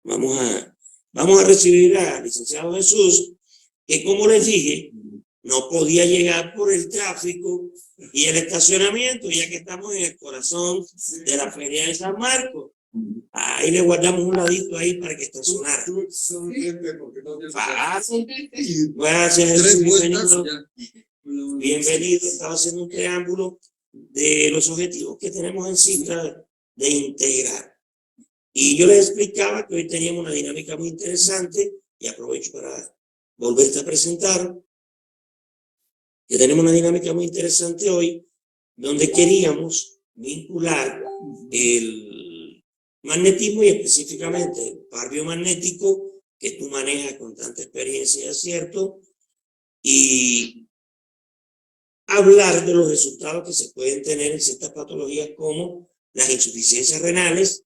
Vamos a recibir al licenciado Jesús, que como les dije, no podía llegar por el tráfico y el estacionamiento, ya que estamos en el corazón de la Feria de San Marcos. Ahí le guardamos un ladito ahí para que estacionara. Fácil. Gracias, Jesús. Bienvenido. Bienvenido. Estaba haciendo un preámbulo de los objetivos que tenemos en cita de integrar. Y yo les explicaba que hoy teníamos una dinámica muy interesante, y aprovecho para volverte a presentar, que tenemos una dinámica muy interesante hoy, donde queríamos vincular el magnetismo y específicamente el par biomagnético que tú manejas con tanta experiencia y acierto, y hablar de los resultados que se pueden tener en ciertas patologías como las insuficiencias renales,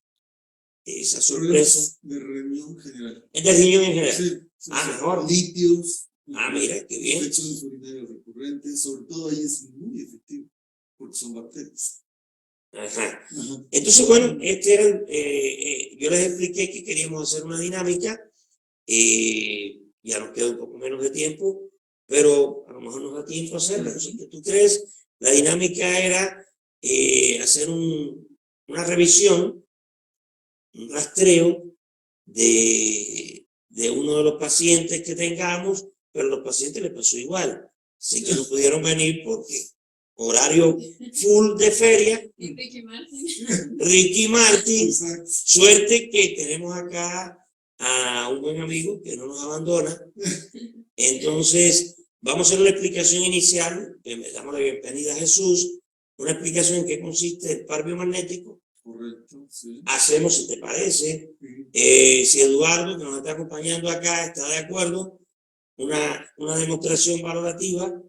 esa sorpresa. De riñón general. Es de riñón en general. Sí, mejor. Lípidos. Mira, qué bien. Infecciones urinarias recurrentes, sobre todo ahí es muy efectivo, porque son bacterias. Ajá. Entonces, bueno, este era yo les expliqué que queríamos hacer una dinámica, ya nos queda un poco menos de tiempo, pero a lo mejor nos da tiempo a hacerla, no sé qué tú crees. La dinámica era hacer una revisión, un rastreo de uno de los pacientes que tengamos, pero a los pacientes les pasó igual, así que no pudieron venir porque horario full de feria. Ricky Martin. Suerte que tenemos acá a un buen amigo que no nos abandona. Entonces, vamos a hacer una explicación inicial, le damos la bienvenida a Jesús, una explicación en qué consiste el par biomagnético. Correcto, sí. Hacemos, si te parece, si Eduardo, que nos está acompañando acá, está de acuerdo, una demostración valorativa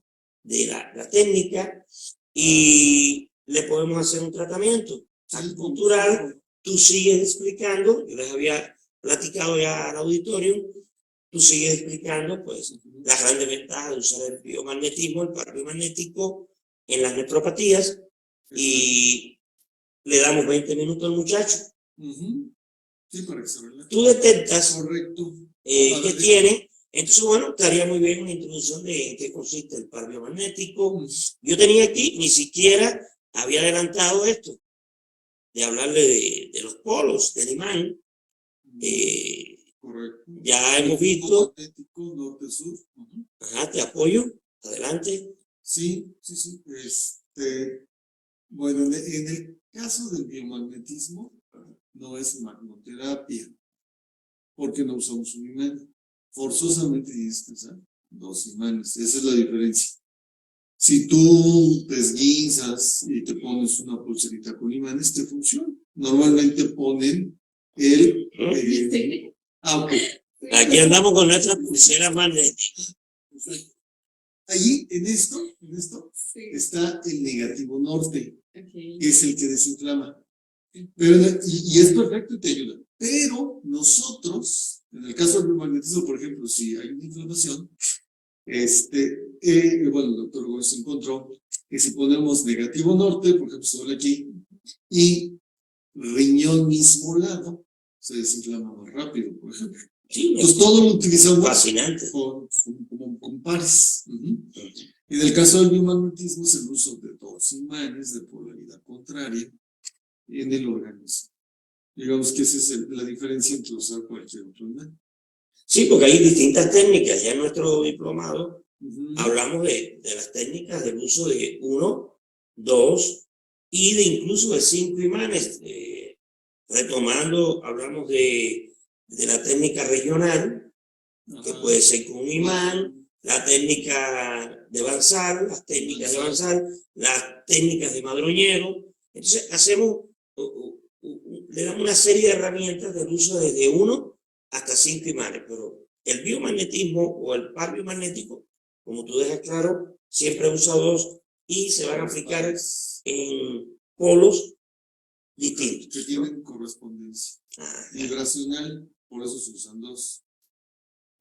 de la técnica, y le podemos hacer un tratamiento acupuntural. Tú sigues explicando, yo les había platicado ya al auditorio, tú sigues explicando pues las grandes ventajas de usar el biomagnetismo, el par biomagnético en las netropatías, y le damos 20 minutos al muchacho. Sí, para que se relaje. Tú detectas. Correcto. Que tiene. Entonces, bueno, estaría muy bien una introducción de en qué consiste el par biomagnético. Yo tenía aquí, ni siquiera había adelantado esto, de hablarle de los polos, del imán. Correcto. Ya hemos visto. Magnético, norte-sur. Ajá, te apoyo. Adelante. Sí. Bueno, en el caso del biomagnetismo, no es magnoterapia, porque no usamos un imán. Forzosamente tienes que usar dos imanes. Esa es la diferencia. Si tú te esguinzas y te pones una pulserita con imanes, te funciona. Normalmente ponen el... Aquí andamos con nuestras pulseras magnéticas. Allí, en esto está el negativo norte, que es el que desinflama. Pero, y es perfecto y te ayuda. Pero nosotros, en el caso del biomagnetismo, por ejemplo, si hay una inflamación, bueno, el doctor Gómez encontró que si ponemos negativo norte, por ejemplo, sobre aquí, y riñón mismo lado, se desinflama más rápido, por ejemplo. Sí, entonces todo lo utilizamos fascinante. Con pares. En el caso del biomagnetismo es el uso de dos imanes de polaridad contraria en el organismo. Digamos que esa es la diferencia entre usar cualquier otro imán. Sí, porque hay distintas técnicas. Ya en nuestro diplomado hablamos de las técnicas del uso de 1, 2 y de incluso de 5 imanes. Retomando, hablamos de la técnica regional, que puede ser con un imán, la técnica de Banzal, las técnicas de Banzal, las técnicas de Madroñero. Entonces hacemos, le damos una serie de herramientas del uso desde 1 hasta 5 imanes, pero el biomagnetismo o el par biomagnético, como tú dejas claro, siempre usa 2 y se van a aplicar en polos distintos. Que tienen correspondencia vibracional, por eso se usan 2.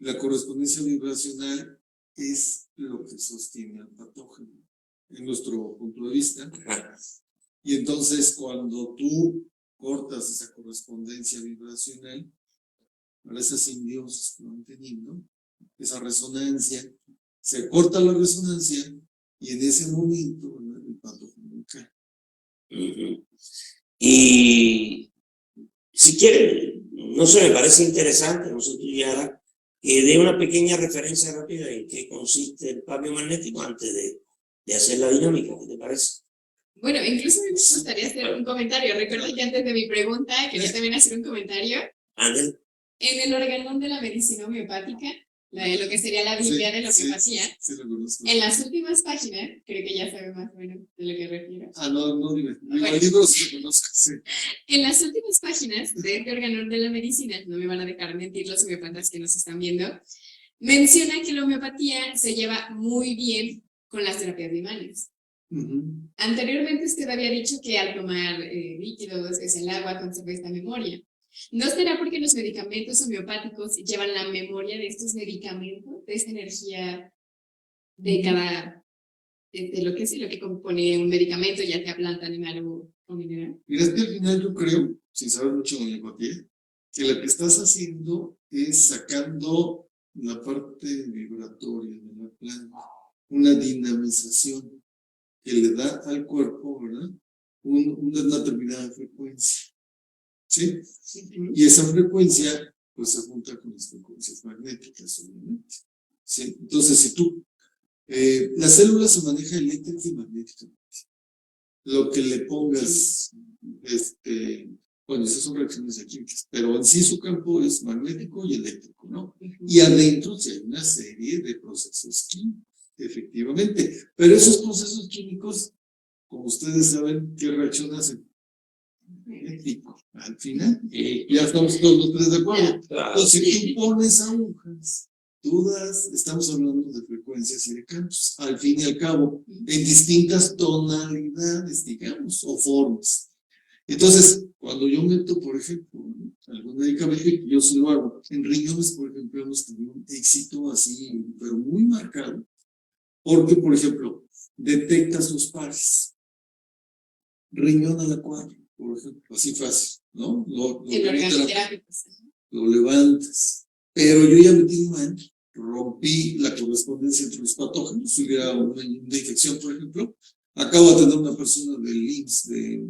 La correspondencia vibracional es lo que sostiene al patógeno, en nuestro punto de vista. Y entonces, cuando tú cortas esa correspondencia vibracional, para esa simbiosis que van teniendo, esa resonancia, se corta la resonancia y en ese momento, ¿verdad?, el patógeno cae. Y si quiere, no sé, me parece interesante, no sé, Yara, que dé una pequeña referencia rápida en qué consiste el cambio magnético antes de hacer la dinámica, ¿qué te parece? Bueno, incluso me gustaría hacer un comentario. Recuerdo que antes de mi pregunta quería también hacer un comentario. Ángel. En el organón de la medicina homeopática, lo que sería la Biblia de la homeopatía, Sí, lo conozco. en las últimas páginas, creo que ya sabe más o menos de lo que refiero. No, dime. Bueno. El libro sí lo conozco, sí. En las últimas páginas de este organón de la medicina, no me van a dejar mentir los homeopatas que nos están viendo, menciona que la homeopatía se lleva muy bien con las terapias de imanes. Anteriormente usted había dicho que al tomar líquidos, es el agua, conserva esta memoria. ¿No será porque los medicamentos homeopáticos llevan la memoria de estos medicamentos, de esta energía de cada, de lo que compone un medicamento, ya sea planta, animal o mineral? Mira, es que al final yo creo, sin saber mucho de homeopatía, que lo que estás haciendo es sacando la parte vibratoria de la planta, una dinamización que le da al cuerpo, ¿verdad?, una determinada frecuencia. ¿Sí? Y esa frecuencia, pues se junta con las frecuencias magnéticas, obviamente. ¿Sí? Entonces, si tú, la célula se maneja eléctrica y magnéticamente. Lo que le pongas, bueno, esas son reacciones químicas, pero en sí su campo es magnético y eléctrico, ¿no? Y adentro sí hay una serie de procesos químicos, efectivamente. Pero esos procesos químicos, como ustedes saben, ¿qué reacción hacen? Magnético. Al final, ya estamos todos los tres de acuerdo. Entonces, si tú pones agujas, estamos hablando de frecuencias y de campos, al fin y al cabo, en distintas tonalidades, digamos, o formas. Entonces, cuando yo meto, por ejemplo, algún medicamento, yo sí lo hago. En riñones, por ejemplo, hemos tenido un éxito así, pero muy marcado, porque, por ejemplo, detectas los pares. Riñón a la 4, por ejemplo, así fácil, ¿no? Lo levantas. Pero yo ya metí mi mano, rompí la correspondencia entre los patógenos. Si hubiera una infección, por ejemplo, acabo de tener una persona del IMSS de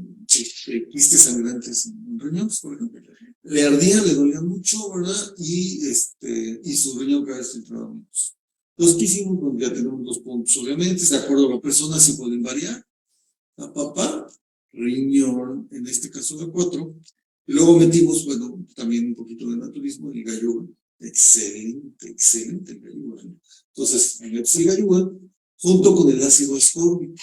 quistes sangrantes en riñones, por ejemplo. Le ardía, le dolía mucho, ¿verdad? Y su riñón cada vez filtraba menos. Entonces, ¿qué hicimos? Pues ya tenemos los puntos, obviamente, de acuerdo a la persona, sí pueden variar. A papá, riñón, en este caso de 4. Y luego metimos, bueno, también un poquito de naturismo, el gallúa. Excelente el gallúa. Entonces, metes el gallúa junto con el ácido ascórbico,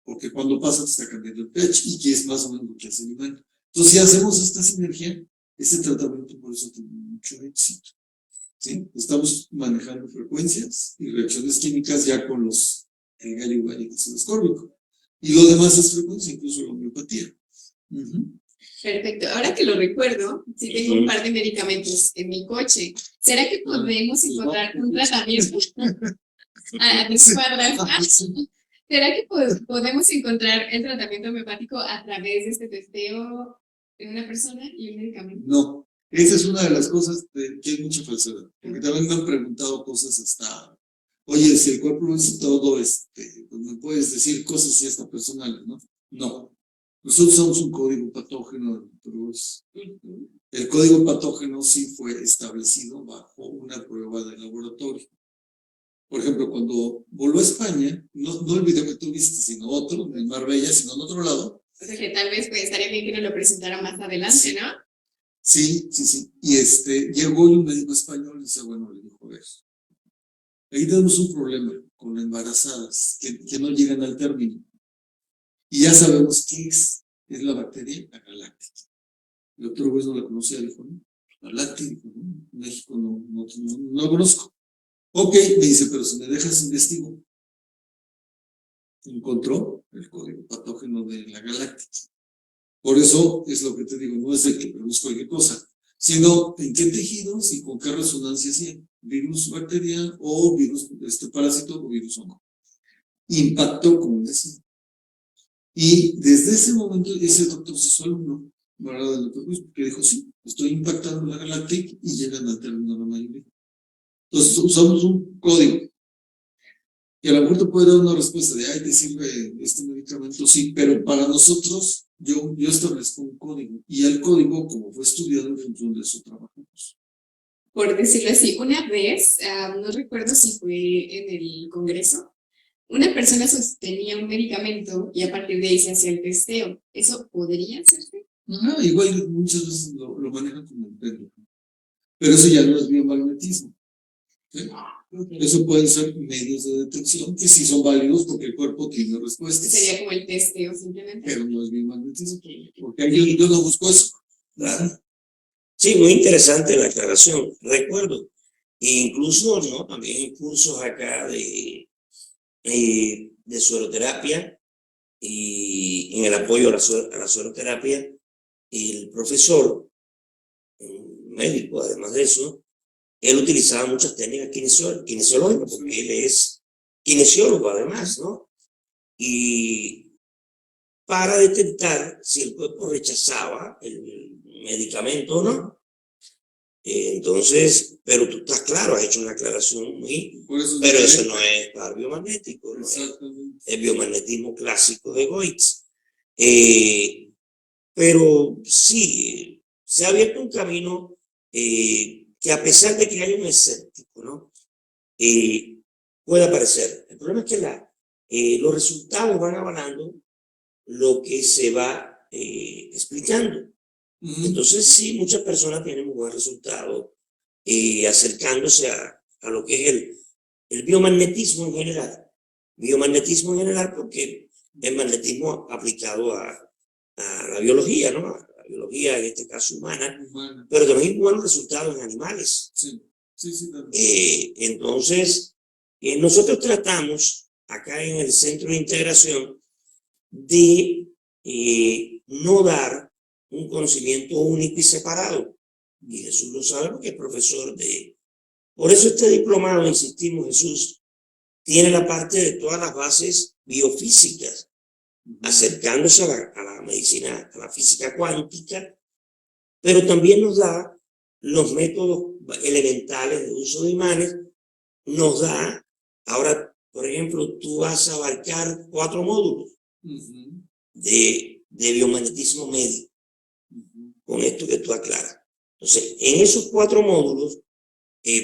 porque cuando pasa te está cambiando el pH y que es más o menos lo que hace el imán. Entonces, si hacemos esta sinergia, ese tratamiento por eso tiene mucho éxito. ¿Sí? Estamos manejando frecuencias y reacciones químicas ya con el gallúa y el ácido ascórbico. Y lo demás es frecuencia, incluso la homeopatía. Perfecto. Ahora que lo recuerdo, si tengo un par de medicamentos en mi coche, ¿será que podemos encontrar un tratamiento? ¿Será que podemos encontrar el tratamiento homeopático a través de este testeo de una persona y un medicamento? No, esa es una de las cosas que hay mucha falsedad. Porque también me han preguntado cosas hasta, oye, si el cuerpo lo dice todo, pues me puedes decir cosas y hasta personales, ¿no? No. Nosotros somos un código patógeno, pero el código patógeno sí fue establecido bajo una prueba de laboratorio. Por ejemplo, cuando voló a España, no el video que tú viste, sino otro, en Marbella, sino en otro lado. O sea que tal vez estaría bien que nos lo presentara más adelante, ¿no? Sí. Y llegó un médico español y dice, bueno, le dijo, a ver, ahí tenemos un problema con embarazadas que no llegan al término. Y ya sabemos qué es la bacteria agaláctica. El doctor Güez no la conocía, dijo, ¿no? Agaláctica, dijo, ¿no? En México no la conozco. Ok, me dice, pero si me dejas investigo. Encontró el código patógeno de la galáctica. Por eso es lo que te digo, no es de que produzca cualquier cosa, sino en qué tejidos y con qué resonancia sí, virus, bacteria o virus, parásito o virus hongo. Impactó, como decía. Y desde ese momento, ese doctor se su alumno ¿verdad? De lo que dijo, sí, estoy impactando la galáctica y llegan al término de la mayoría. Entonces usamos un código que a lo mejor te puede dar una respuesta de, ay, te sirve este medicamento, sí, pero para nosotros, yo establezco un código y el código, como fue estudiado, en función de eso trabajamos. Por decirlo así, una vez, no recuerdo si fue en el Congreso, una persona sostenía un medicamento y a partir de ahí se hacía el testeo. ¿Eso podría hacerse? Ajá, igual muchas veces lo manejan como el péndulo, pero eso ya no es biomagnetismo. ¿Sí? Eso pueden ser medios de detección que sí son válidos porque el cuerpo tiene respuestas. Sería como el testeo simplemente. Pero no es biomagnetismo, porque ahí yo no busco eso. Claro. Sí, muy interesante la aclaración. Recuerdo, incluso, ¿no? También hay cursos acá de sueroterapia y en el apoyo a la sueroterapia, el profesor, un médico, además de eso, él utilizaba muchas técnicas kinesiológicas, porque él es kinesiólogo además, ¿no? Y para detectar si el cuerpo rechazaba el medicamento o no. Entonces, pero tú estás claro, has hecho una aclaración muy... Pero eso no es para biomagnético, no es el biomagnetismo clásico de Goetz. Pero sí, se ha abierto un camino que a pesar de que hay un escéptico, ¿no? Puede aparecer. El problema es que los resultados van avalando lo que se va explicando. Entonces, sí, muchas personas tienen un buen resultado acercándose a lo que es el biomagnetismo en general. Biomagnetismo en general porque el magnetismo aplicado a la biología, ¿no? A la biología, en este caso humana, pero también buenos resultados en animales. Sí. Entonces, nosotros tratamos acá en el Centro de Integración de no dar un conocimiento único y separado. Y Jesús lo sabe porque es profesor de... Por eso este diplomado, insistimos, Jesús, tiene la parte de todas las bases biofísicas, acercándose a la medicina, a la física cuántica, pero también nos da los métodos elementales de uso de imanes, nos da, ahora, por ejemplo, tú vas a abarcar 4 módulos de biomagnetismo médico, con esto que tú aclaras. Entonces, en esos 4 módulos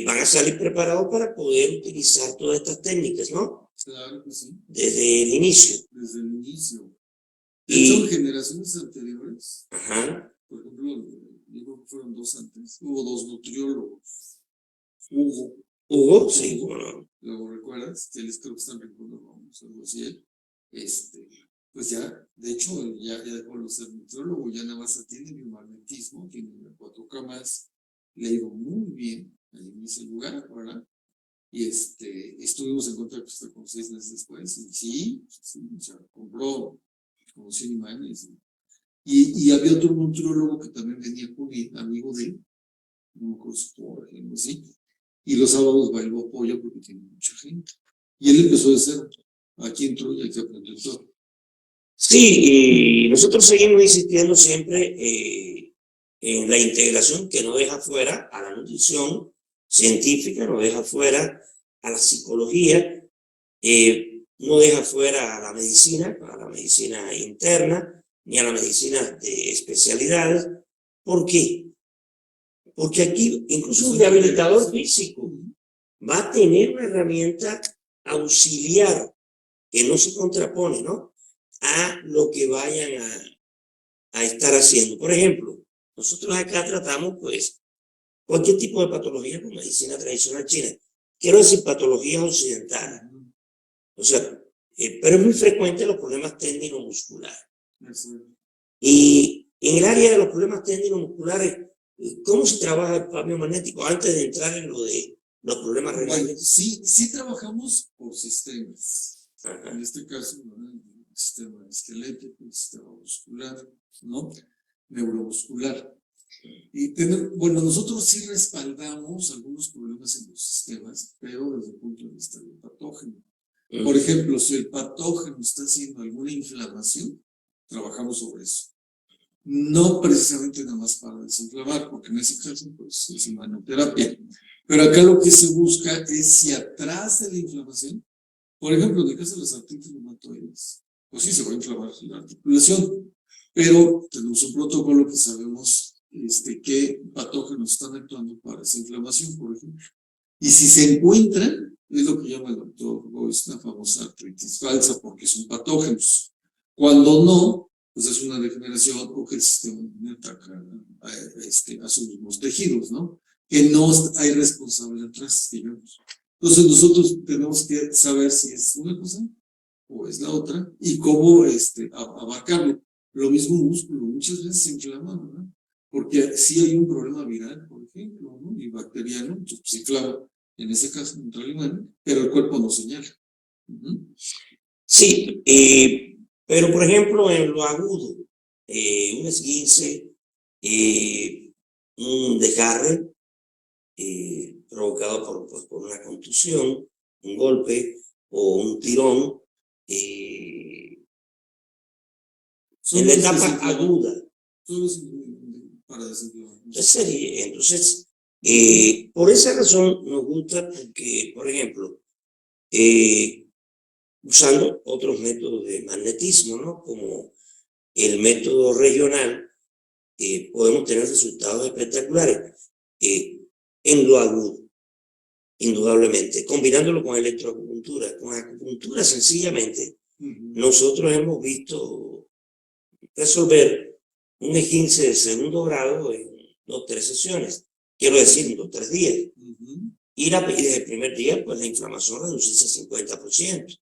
van a salir preparados para poder utilizar todas estas técnicas, ¿no? Claro que sí. Desde el inicio. Desde el inicio. De hecho, en generaciones anteriores, por ejemplo, yo creo que fueron 2 antes, hubo 2 nutriólogos. Hugo, sí, bueno. ¿Lo recuerdas? Que les creo que están recordando, algo así. Pues ya, de hecho, ya dejó de ser nutriólogo, ya nada más atiende biomagnetismo, tiene 4 camas, le ha ido muy bien ahí en ese lugar, ¿verdad? Y estuvimos en contacto hasta con 6 meses después, y sí, o sea, compró como 100 imanes. Y había otro nutriólogo que también venía con él, amigo de él, no me acuerdo por ejemplo, sí. Y los sábados bailó apoyo porque tiene mucha gente. Y él empezó de cero. Aquí entró y aquí aprendió todo. Sí, y nosotros seguimos insistiendo siempre en la integración que no deja fuera a la nutrición científica, no deja fuera a la psicología, no deja fuera a la medicina interna, ni a la medicina de especialidades. ¿Por qué? Porque aquí incluso un rehabilitador físico va a tener una herramienta auxiliar que no se contrapone, ¿no?, a lo que vayan a estar haciendo. Por ejemplo, nosotros acá tratamos, pues, cualquier tipo de patología con medicina tradicional china. Quiero decir patologías occidentales. O sea, pero es muy frecuente los problemas tendinomusculares. Y en el área de los problemas tendinomusculares, ¿cómo se trabaja el cambio magnético antes de entrar en lo de los problemas renales? Bueno, sí trabajamos por sistemas. En este caso, el sistema esquelético, el sistema muscular, ¿no? Neuromuscular. Y bueno, nosotros sí respaldamos algunos problemas en los sistemas, pero desde el punto de vista del patógeno. Por ejemplo, si el patógeno está haciendo alguna inflamación, trabajamos sobre eso. no precisamente nada más para desinflamar, porque en ese caso pues es immunoterapia. Pero acá lo que se busca es si atrás de la inflamación, por ejemplo, en el caso de las artritis reumatoides, pues sí se va a inflamar la articulación, pero tenemos un protocolo que sabemos qué patógenos están actuando para esa inflamación, por ejemplo. Y si se encuentran, es lo que llama el doctor Boyce, la famosa artritis falsa, porque son patógenos. Cuando no, pues es una degeneración o que el sistema inmune ataca a sus mismos tejidos, ¿no? Que no hay responsable atrás, digamos. Entonces nosotros tenemos que saber si es una cosa o es la otra y cómo abarcarlo. Lo mismo un músculo, muchas veces se inflama, ¿verdad? Porque si hay un problema viral, por ejemplo, ¿no? Y bacteriano, entonces se inflama, en ese caso contra el imán, pero el cuerpo no señala. Sí, pero por ejemplo en lo agudo, un esguince, un desgarre provocado por una contusión, un golpe o un tirón, en la etapa aguda. Para desinflamar. Entonces, por esa razón nos gusta porque, por ejemplo, usando otros métodos de magnetismo, ¿no? Como el método regional, podemos tener resultados espectaculares en lo agudo, indudablemente, combinándolo con electroacupuntura. Con acupuntura, sencillamente, nosotros hemos visto resolver un esguince de segundo grado en 2 o 3 sesiones, quiero decir, en 2 o 3 días. Y desde el primer día, pues la inflamación reducirse al 50%,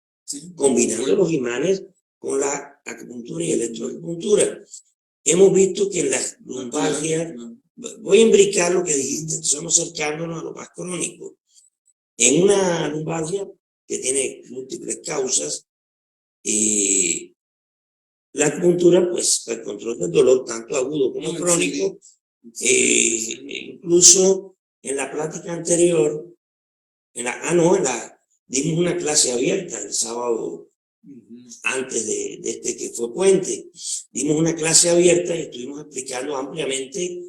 combinando los imanes con la acupuntura y electroacupuntura. Hemos visto que en las lumbalgias, voy a imbricar lo que dijiste, estamos acercándonos a lo más crónico. En una lumbalgia que tiene múltiples causas, la acupuntura, pues, para el control del dolor, tanto agudo como crónico, incluso en la plática anterior, dimos una clase abierta el sábado antes de este que fue puente. Dimos una clase abierta y estuvimos explicando ampliamente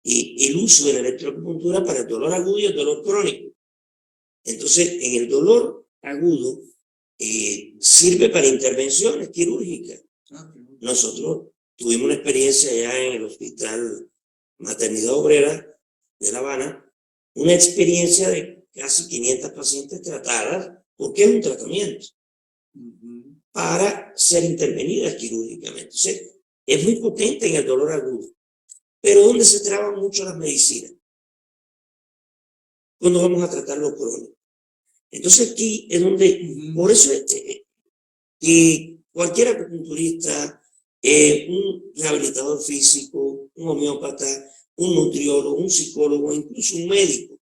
el uso de la electroacupuntura para el dolor agudo y el dolor crónico. Entonces, en el dolor agudo, sirve para intervenciones quirúrgicas. Nosotros tuvimos una experiencia allá en el Hospital Maternidad Obrera de La Habana, una experiencia de casi 500 pacientes tratadas, porque es un tratamiento para ser intervenidas quirúrgicamente. Entonces, es muy potente en el dolor agudo. Pero ¿dónde se traban mucho las medicinas? Cuando vamos a tratar lo crónico. Entonces aquí es donde, por eso que cualquier acupunturista, un rehabilitador físico, un homeópata, un nutriólogo, un psicólogo, incluso un médico.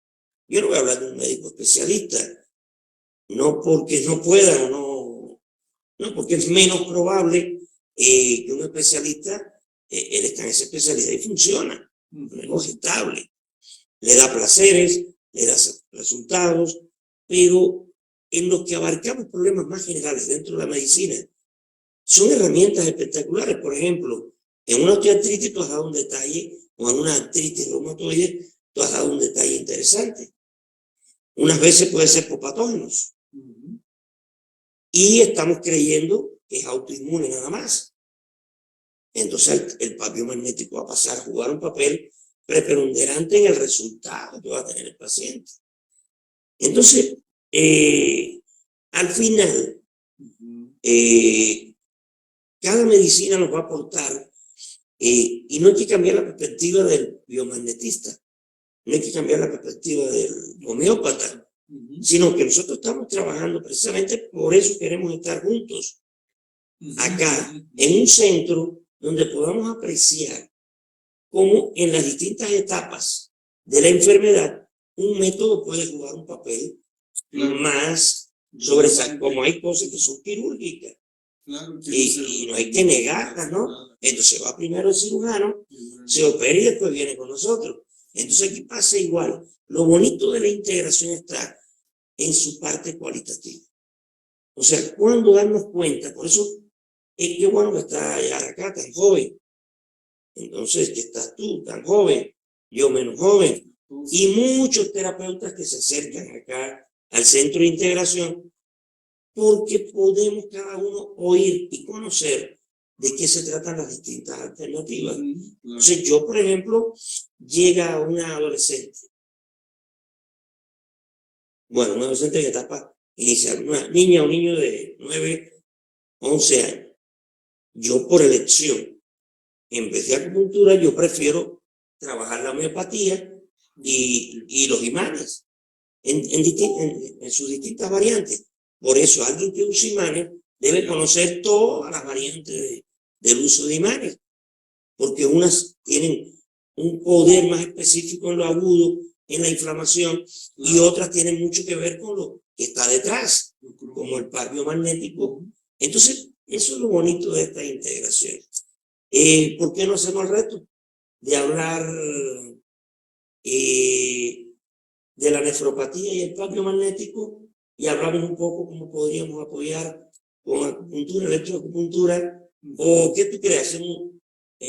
Yo no voy a hablar de un médico especialista, no porque no pueda o no, porque es menos probable que un especialista elezca en esa especialidad y funciona, es estable, le da placeres, le da resultados, pero en lo que abarcamos problemas más generales dentro de la medicina, son herramientas espectaculares. Por ejemplo, en una osteoartritis tú has dado un detalle, o en una artritis reumatoide, tú has dado un detalle interesante. Unas veces puede ser por patógenos. Y estamos creyendo que es autoinmune nada más. Entonces el papel magnético va a pasar a jugar un papel preponderante en el resultado que va a tener el paciente. Entonces, al final, cada medicina nos va a aportar, y no hay que cambiar la perspectiva del biomagnetista, no hay que cambiar la perspectiva del homeópata, sino que nosotros estamos trabajando precisamente por eso queremos estar juntos, acá, en un centro donde podamos apreciar cómo en las distintas etapas de la enfermedad un método puede jugar un papel más sobresaliente, como hay cosas que son quirúrgicas. Y no hay que negarlas, ¿no? Entonces va primero el cirujano, se opera y después viene con nosotros. Entonces aquí pasa igual. Lo bonito de la integración está en su parte cualitativa. O sea, cuando darnos cuenta, por eso es que bueno que está acá tan joven, Entonces, que estás tú tan joven, yo menos joven, y muchos terapeutas que se acercan acá al centro de integración, porque podemos cada uno oír y conocer de qué se tratan las distintas alternativas. Entonces, yo, por ejemplo, llega una adolescente, bueno, una adolescente en etapa inicial, una niña o niño de 9, 11 años. Yo, por elección, en vez de acupuntura, yo prefiero trabajar la homeopatía y los imanes en sus distintas variantes. Por eso, alguien que usa imanes debe conocer todas las variantes del uso de imanes, porque unas tienen un poder más específico en lo agudo, en la inflamación, y otras tienen mucho que ver con lo que está detrás, como el par biomagnético. Entonces, eso es lo bonito de esta integración. ¿Por qué no hacemos el reto de hablar de la nefropatía y el par biomagnético, y hablamos un poco cómo podríamos apoyar con acupuntura, electroacupuntura, o qué tú crees? Hacemos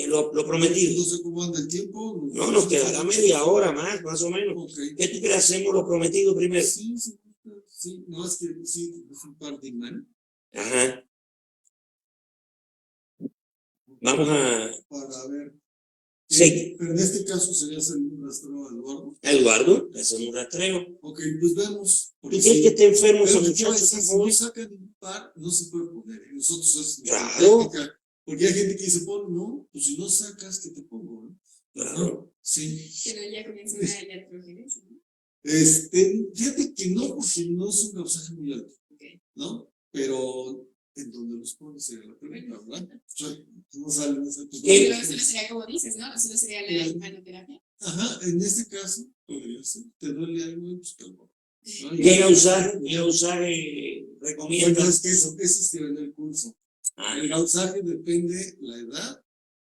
lo prometido. No sé cómo anda el tiempo. No, nos quedará media hora más o menos. Okay. ¿Qué tú crees? Hacemos lo prometido primero. Sí, no es que sí, es un par de imanes. Ajá. Vamos a... Para ver. Sí. Pero en este caso sería hacer un rastreo a Eduardo. Eduardo, hacemos un rastreo. Ok, pues vemos. ¿Tú crees que esté enfermo ese muchacho? Si no sacan un par, no se puede poner. Nosotros es claro. Técnica. Porque hay gente que dice, no, pues si no sacas, ¿qué te pongo? ¿No? Claro. Sí. Pero ya comienza una iatrogenesis, ¿no? Fíjate que no, porque no es un causaje muy alto, ¿no? Pero en donde los pones sería la pregunta, ¿verdad? O sea, no salen esa cosa. Pero eso no sería como dices, ¿no? Eso no sería la imanoterapia. Ajá, en este caso, podría ser. ¿Te duele algo? Pues calma. Llega a usar, recomienda. Bueno, es que eso se ve en el curso. El gausaje depende la edad,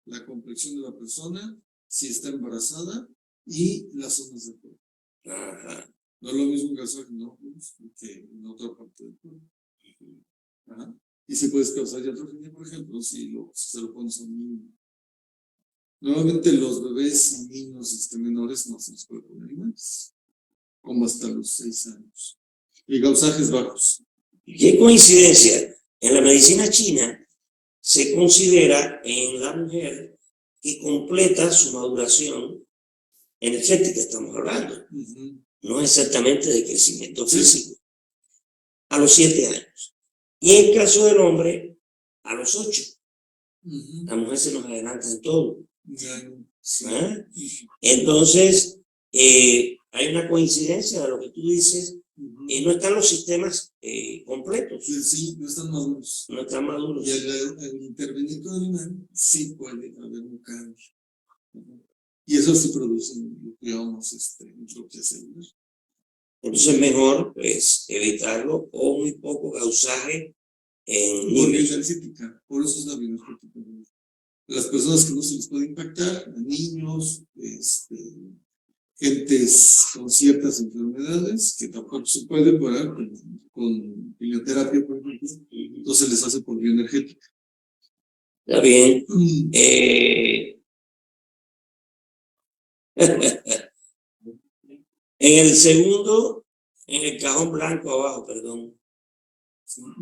la complexión de la persona, si está embarazada y las zonas del cuerpo. Ajá. No es lo mismo un gausaje que en otra parte del cuerpo. Ajá. Y si puedes causar iatrogenia, por ejemplo, si se lo pones a un niño. Normalmente los bebés y niños menores no se les puede poner imanes, como hasta los 6 años. Y gausajes bajos. Qué coincidencia. En la medicina china se considera en la mujer que completa su maduración energética, estamos hablando. No exactamente de crecimiento físico. A los 7 años. Y en el caso del hombre, a los 8. La mujer se nos adelanta en todo. ¿Ah? Entonces, hay una coincidencia de lo que tú dices. No están los sistemas completos. Sí, no están maduros. No están maduros. Y al intervenir con el imán, sí puede haber un cambio. Y eso sí produce lo que llamamos entropía celular. Entonces, mejor pues evitarlo o muy poco gausaje en niños. Energética, por eso es la bioenergética. Las personas que no se les puede impactar, niños, gentes con ciertas enfermedades que tampoco se puede curar con quimioterapia, por ejemplo, entonces les hace por bioenergética. Está bien. En el segundo, en el cajón blanco abajo, perdón.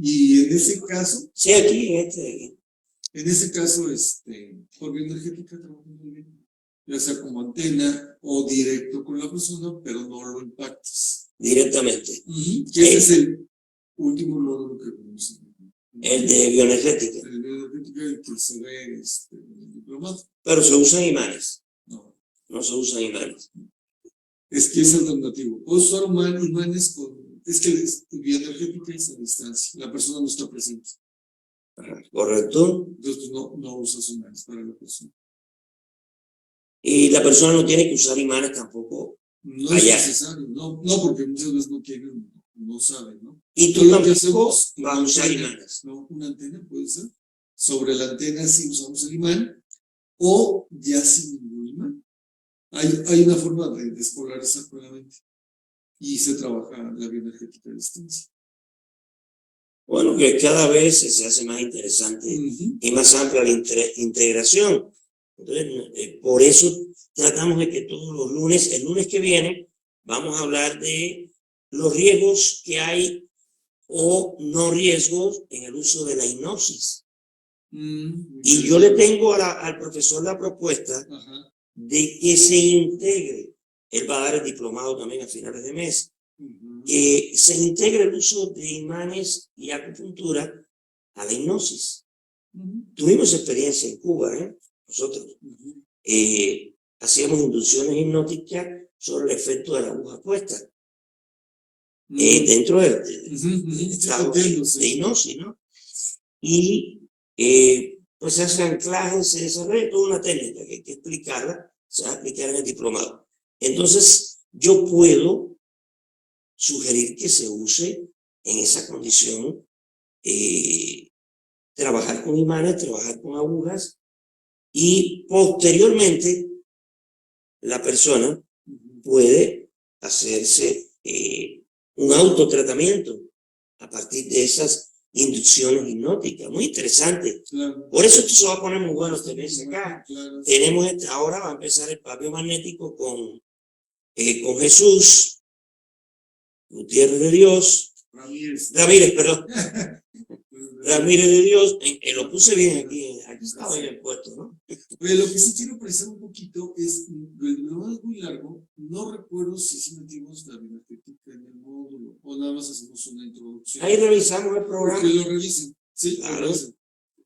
Y en ese caso. Sí, aquí, en este de aquí. En ese caso, por bioenergética trabaja muy bien. Ya sea como antena o directo con la persona, pero no lo impactes. Directamente. Que ese es el último módulo que vamos a ver. El de bioenergética. El de bioenergética, el que se ve en el diplomado. Pero se usan imanes. No se usan imanes. Es que es alternativo. Puedes usar imanes es que bioenergética es a distancia. La persona no está presente. ¿Correcto? Entonces no usas imanes para la persona. Y la persona no tiene que usar imanes tampoco. No es necesario, no, porque muchas veces no quieren, no saben, ¿no? Y tú tampoco vas a usar imanes. No, una antena puede ser. Sobre la antena sí usamos el imán, o ya sin ningún imán. Hay una forma de despolarizar con la mente. Y se trabaja la bioenergética a distancia. Bueno, que cada vez se hace más interesante y más amplia la integración, Entonces, por eso tratamos de que todos los lunes, el lunes que viene, vamos a hablar de los riesgos que hay o no riesgos en el uso de la hipnosis. Y yo le tengo al profesor la propuesta de que se integre, él va a dar el diplomado también a finales de mes, que se integre el uso de imanes y acupuntura a la hipnosis. Tuvimos experiencia en Cuba, nosotros. Hacíamos inducciones hipnóticas sobre el efecto de la aguja puesta. Dentro del estado de hipnosis, ¿no? Y pues se hace anclaje, se desarrolla toda una técnica que hay que explicarla, se va a explicar en el diplomado. Entonces, yo puedo sugerir que se use en esa condición, trabajar con imanes, trabajar con agujas, y posteriormente la persona puede hacerse un autotratamiento a partir de esas inducciones hipnóticas. Muy interesante. Por eso esto se va a poner muy bueno este mes acá. Tenemos ahora va a empezar el papio magnético con Jesús Gutiérrez de Dios. Ramírez, perdón. Ramírez de Dios, lo puse bien aquí estaba en el puesto, ¿no? Oye, lo que sí quiero precisar un poquito es, el módulo es muy largo, no recuerdo si metimos la bioenergética en el módulo, o nada más hacemos una introducción. Ahí revisamos el programa. Que lo revisen, sí, claro. Lo revisen.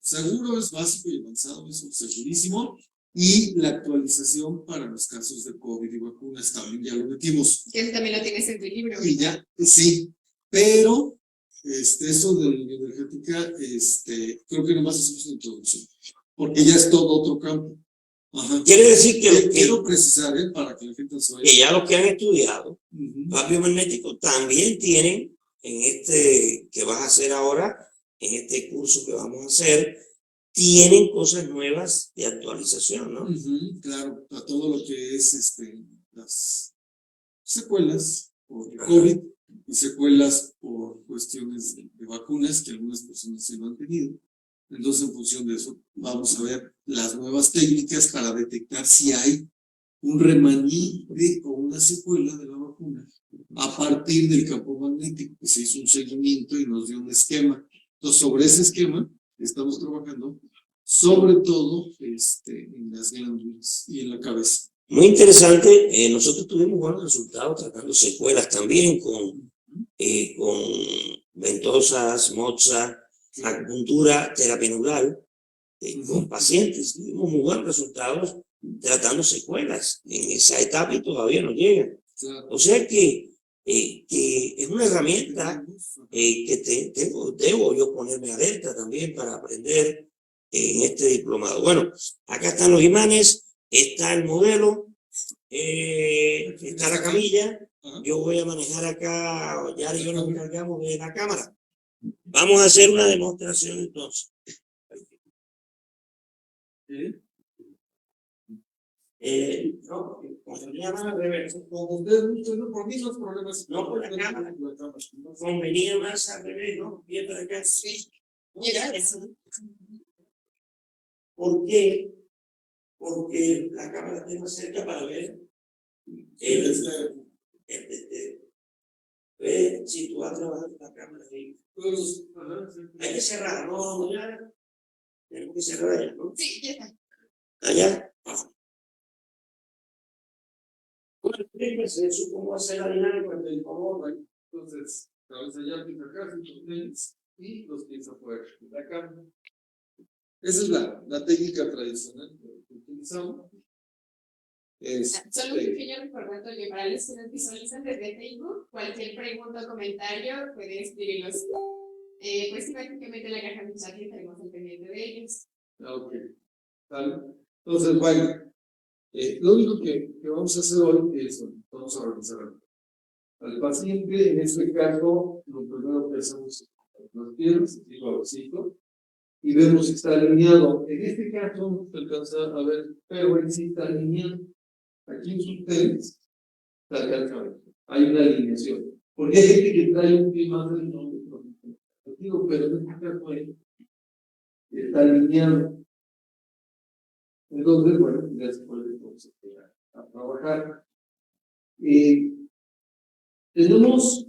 Seguro es básico y avanzado, eso segurísimo, y la actualización para los casos de COVID y vacunas también ya lo metimos. Que también lo tienes en tu libro. Y ya, sí, pero eso de la bioenergética, creo que nomás hacemos una introducción, porque ya es todo otro campo. Quiere decir que quiero precisar, para que la gente se vaya. Que ya los que han estudiado papio magnético también tienen en este que vas a hacer ahora, en este curso que vamos a hacer, tienen cosas nuevas de actualización, ¿no? Claro, a todo lo que es las secuelas por COVID y secuelas por cuestiones de vacunas que algunas personas se lo han tenido. Entonces, en función de eso, vamos a ver las nuevas técnicas para detectar si hay un remanente o una secuela de la vacuna a partir del campo magnético, que se hizo un seguimiento y nos dio un esquema. Entonces, sobre ese esquema estamos trabajando, sobre todo en las glándulas y en la cabeza. Muy interesante. Nosotros tuvimos buenos resultados tratando secuelas también con ventosas, moxa, acupuntura, terapia neural, con pacientes. Tuvimos muy buenos resultados tratando secuelas en esa etapa y todavía no llegan. O sea que es una herramienta que debo yo ponerme alerta también para aprender en este diplomado. Bueno, acá están los imanes, está el modelo, está la camilla. Yo voy a manejar acá, ya y yo nos encargamos de la cámara. Vamos a hacer una demostración entonces. No, con venía más al revés. Como ustedes, por mí los problemas. No, por la cámara. Con venía más al revés, ¿no? Bien para acá. Sí. Mira eso. ¿Por qué? Porque la cámara está más cerca para ver. Si tú vas a trabajar con la cámara ahí. Hay que cerrar, no, ya. Tenemos que cerrar allá, ¿no? Sí, ya está. Allá. Bueno, fíjense, supongo hacer la dinámica del favor, ¿no? Entonces, cabeza allá, pies acá, y los pies afuera de la cámara. Esa es la técnica tradicional que utilizamos. Solo un pequeño recordatorio para los que nos visualizan desde Facebook, cualquier pregunta o comentario puede escribirlos. Pues prácticamente en la caja de chat y estaremos al pendiente de ellos. Ok. ¿Vale? Entonces, bueno, lo único que vamos a hacer hoy es, vamos a revisar al paciente. En este caso, lo primero que hacemos es los pies y suavecito, y vemos si está alineado. En este caso, se alcanza a ver, pero en sí está alineado. Aquí en sus tenis se alcanza a ver. Hay una alineación. Porque hay gente que trae un pie más del nombre, pero en este caso está alineado. Entonces, bueno, ya se puede entonces, a trabajar. Tenemos,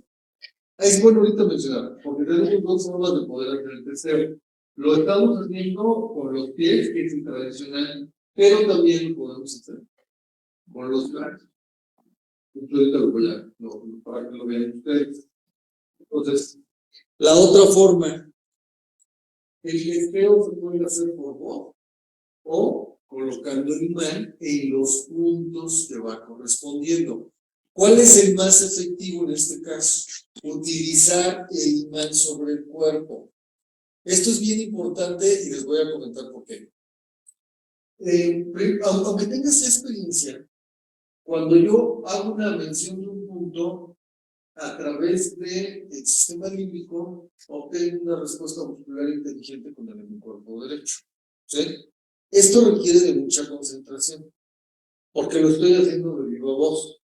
es bueno ahorita mencionar, porque tenemos dos formas de poder hacer el testeo. Lo estamos haciendo con los pies, que es el tradicional, pero también lo podemos hacer con los brazos. Ahorita lo voy a, para que lo vean ustedes. Entonces, la otra forma, el testeo se puede hacer por voz o colocando el imán en los puntos que va correspondiendo. ¿Cuál es el más efectivo en este caso? Utilizar el imán sobre el cuerpo. Esto es bien importante y les voy a comentar por qué. Aunque tengas experiencia, cuando yo hago una mención de un punto, a través del sistema límbico, obtengo una respuesta muscular inteligente con el cuerpo derecho. ¿Sí? Esto requiere de mucha concentración, porque lo estoy haciendo de viva voz.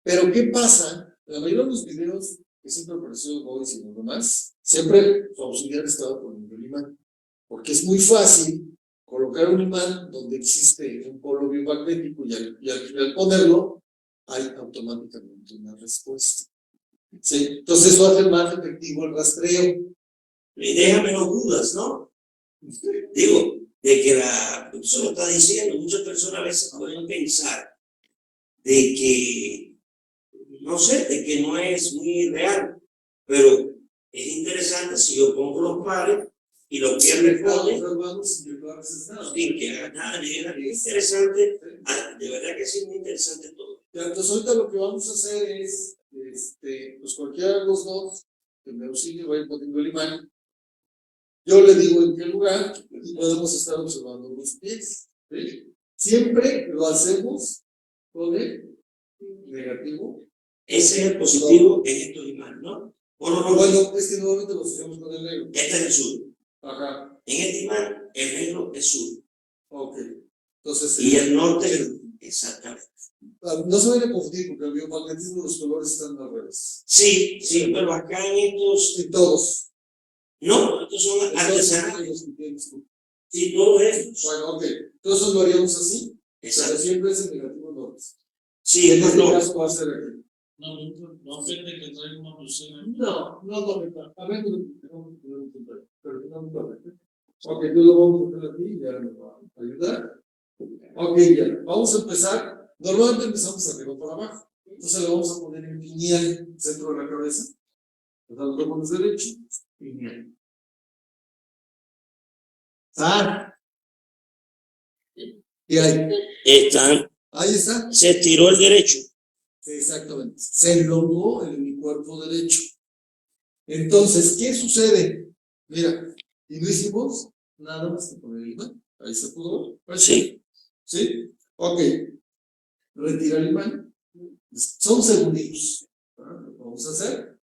Pero ¿qué pasa? La mayoría de los videos que siempre apareció Voice y lo demás, siempre su auxiliar estaba poniendo el imán, porque es muy fácil colocar un imán donde existe un polo biomagnético y al ponerlo, hay automáticamente una respuesta. ¿Sí? Entonces eso hace más efectivo el rastreo. Y deja menos dudas, ¿no? Digo, de que la profesora lo está diciendo, muchas personas a veces pueden pensar de que, no sé, de que no es muy real, pero es interesante si yo pongo los pares y los que responden sin que haga nada, es interesante, de verdad que sí, es muy interesante todo. Entonces ahorita lo que vamos a hacer es, pues cualquiera de los dos que me auxilie vaya poniendo el imán. Yo le digo en qué lugar y podemos estar observando los pies. ¿Sí? Siempre lo hacemos con el negativo. Ese es el positivo en estos imanes, ¿no? Bueno, es que nuevamente lo hacemos con el negro. Este es el sur. Ajá. En este imán, el negro es sur. Ok. Entonces, y el norte, exactamente. No se vayan a confundir porque el biomagnetismo, los colores están al revés. Sí, sí, pero acá en estos. En todos. No, estos son artesanales. Sí, todos estos. Bueno, ok. Entonces lo haríamos así. Exacto. Pero siempre es el negativo norte. Sí, en es este norte. caso va a ser aquí. No ofende que traiga una pulsera. No correcto. A ver, pero no correcto. Ok, entonces lo vamos a hacer aquí y ya nos va a ayudar. Ok, ya. Vamos a empezar. Normalmente empezamos arriba para abajo. Entonces le vamos a poner en pineal, centro de la cabeza. Entonces lo ponemos derecho. Pineal. Y ahí. Ahí está. Se estiró el derecho. Exactamente. Se elongó en mi cuerpo derecho. Entonces, ¿qué sucede? Mira, y no hicimos nada más que poner el imán. Ahí se pudo ver. Sí. ¿Sí? Ok. Retira el imán. Son segunditos. Lo vamos a hacer.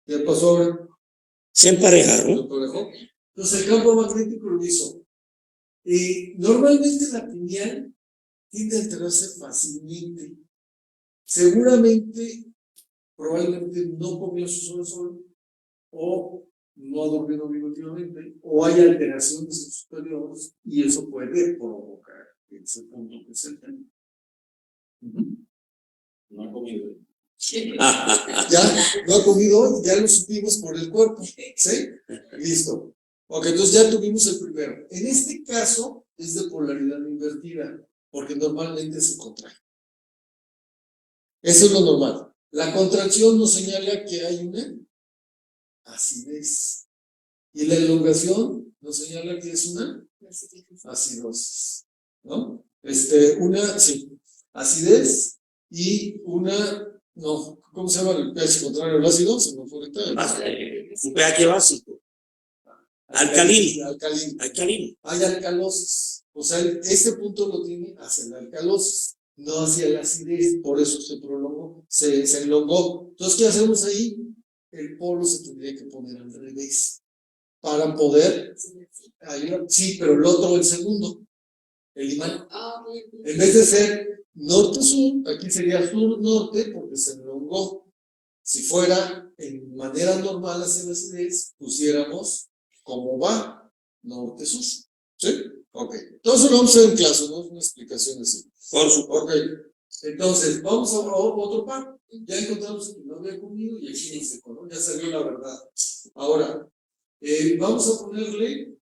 ¿Qué pasó ahora? Se emparejaron. Se emparejó. Entonces, el campo magnético lo hizo. Normalmente la pineal tiende a alterarse fácilmente. Seguramente, probablemente no comió su sol o no ha dormido bien últimamente, o hay alteraciones en sus periodos y eso puede provocar ese punto que es el tema. No ha comido. Ya no ha comido hoy, ya lo supimos por el cuerpo. ¿Sí? Listo. Ok, entonces ya tuvimos el primero. En este caso es de polaridad invertida, porque normalmente se contrae. Eso es lo normal. La contracción nos señala que hay una acidez. Y la elongación nos señala que es una acidosis. ¿No? Sí, acidez y una, no, ¿cómo se llama el pH contrario al ácido? Se me fue ahorita. Un pH básico. Alcalino. Alcalino. Hay alcalosis. O sea, este punto lo tiene hacia la alcalosis, no hacia la acidez. Por eso se prolongó, se elongó. Entonces, ¿qué hacemos ahí? El polo se tendría que poner al revés para poder ayudar. Sí, pero el otro, el segundo, el imán. En vez de ser norte-sur, aquí sería sur-norte porque se elongó. Si fuera en manera normal hacia la acidez, pusiéramos cómo va, norte-sur. ¿Sí? Ok, entonces lo vamos a ver en clase, ¿no? Una explicación así. Por supuesto. Ok, entonces vamos a otro par. Ya encontramos que no había comido y aquí dice, ¿no? Ya salió la verdad. Ahora, vamos a ponerle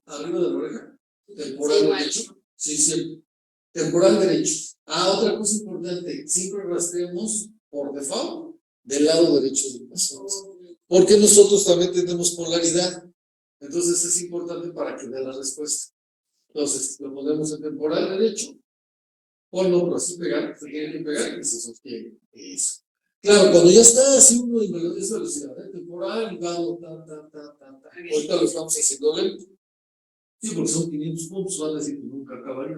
arriba de la oreja, temporal igual. derecho. Sí, sí, temporal derecho. Otra cosa importante, siempre rastreamos por default del lado derecho del paciente. Porque nosotros también tenemos polaridad. Entonces es importante para que dé la respuesta. Entonces, lo ponemos en temporal derecho. Ponlo por así pegar, se tiene que pegar y se sostiene. Eso. Claro, cuando ya está así uno en esa velocidad, temporal, y va ta. Ahorita lo estamos haciendo lento. Sí, porque son 500 puntos, van a decir que nunca acabaría.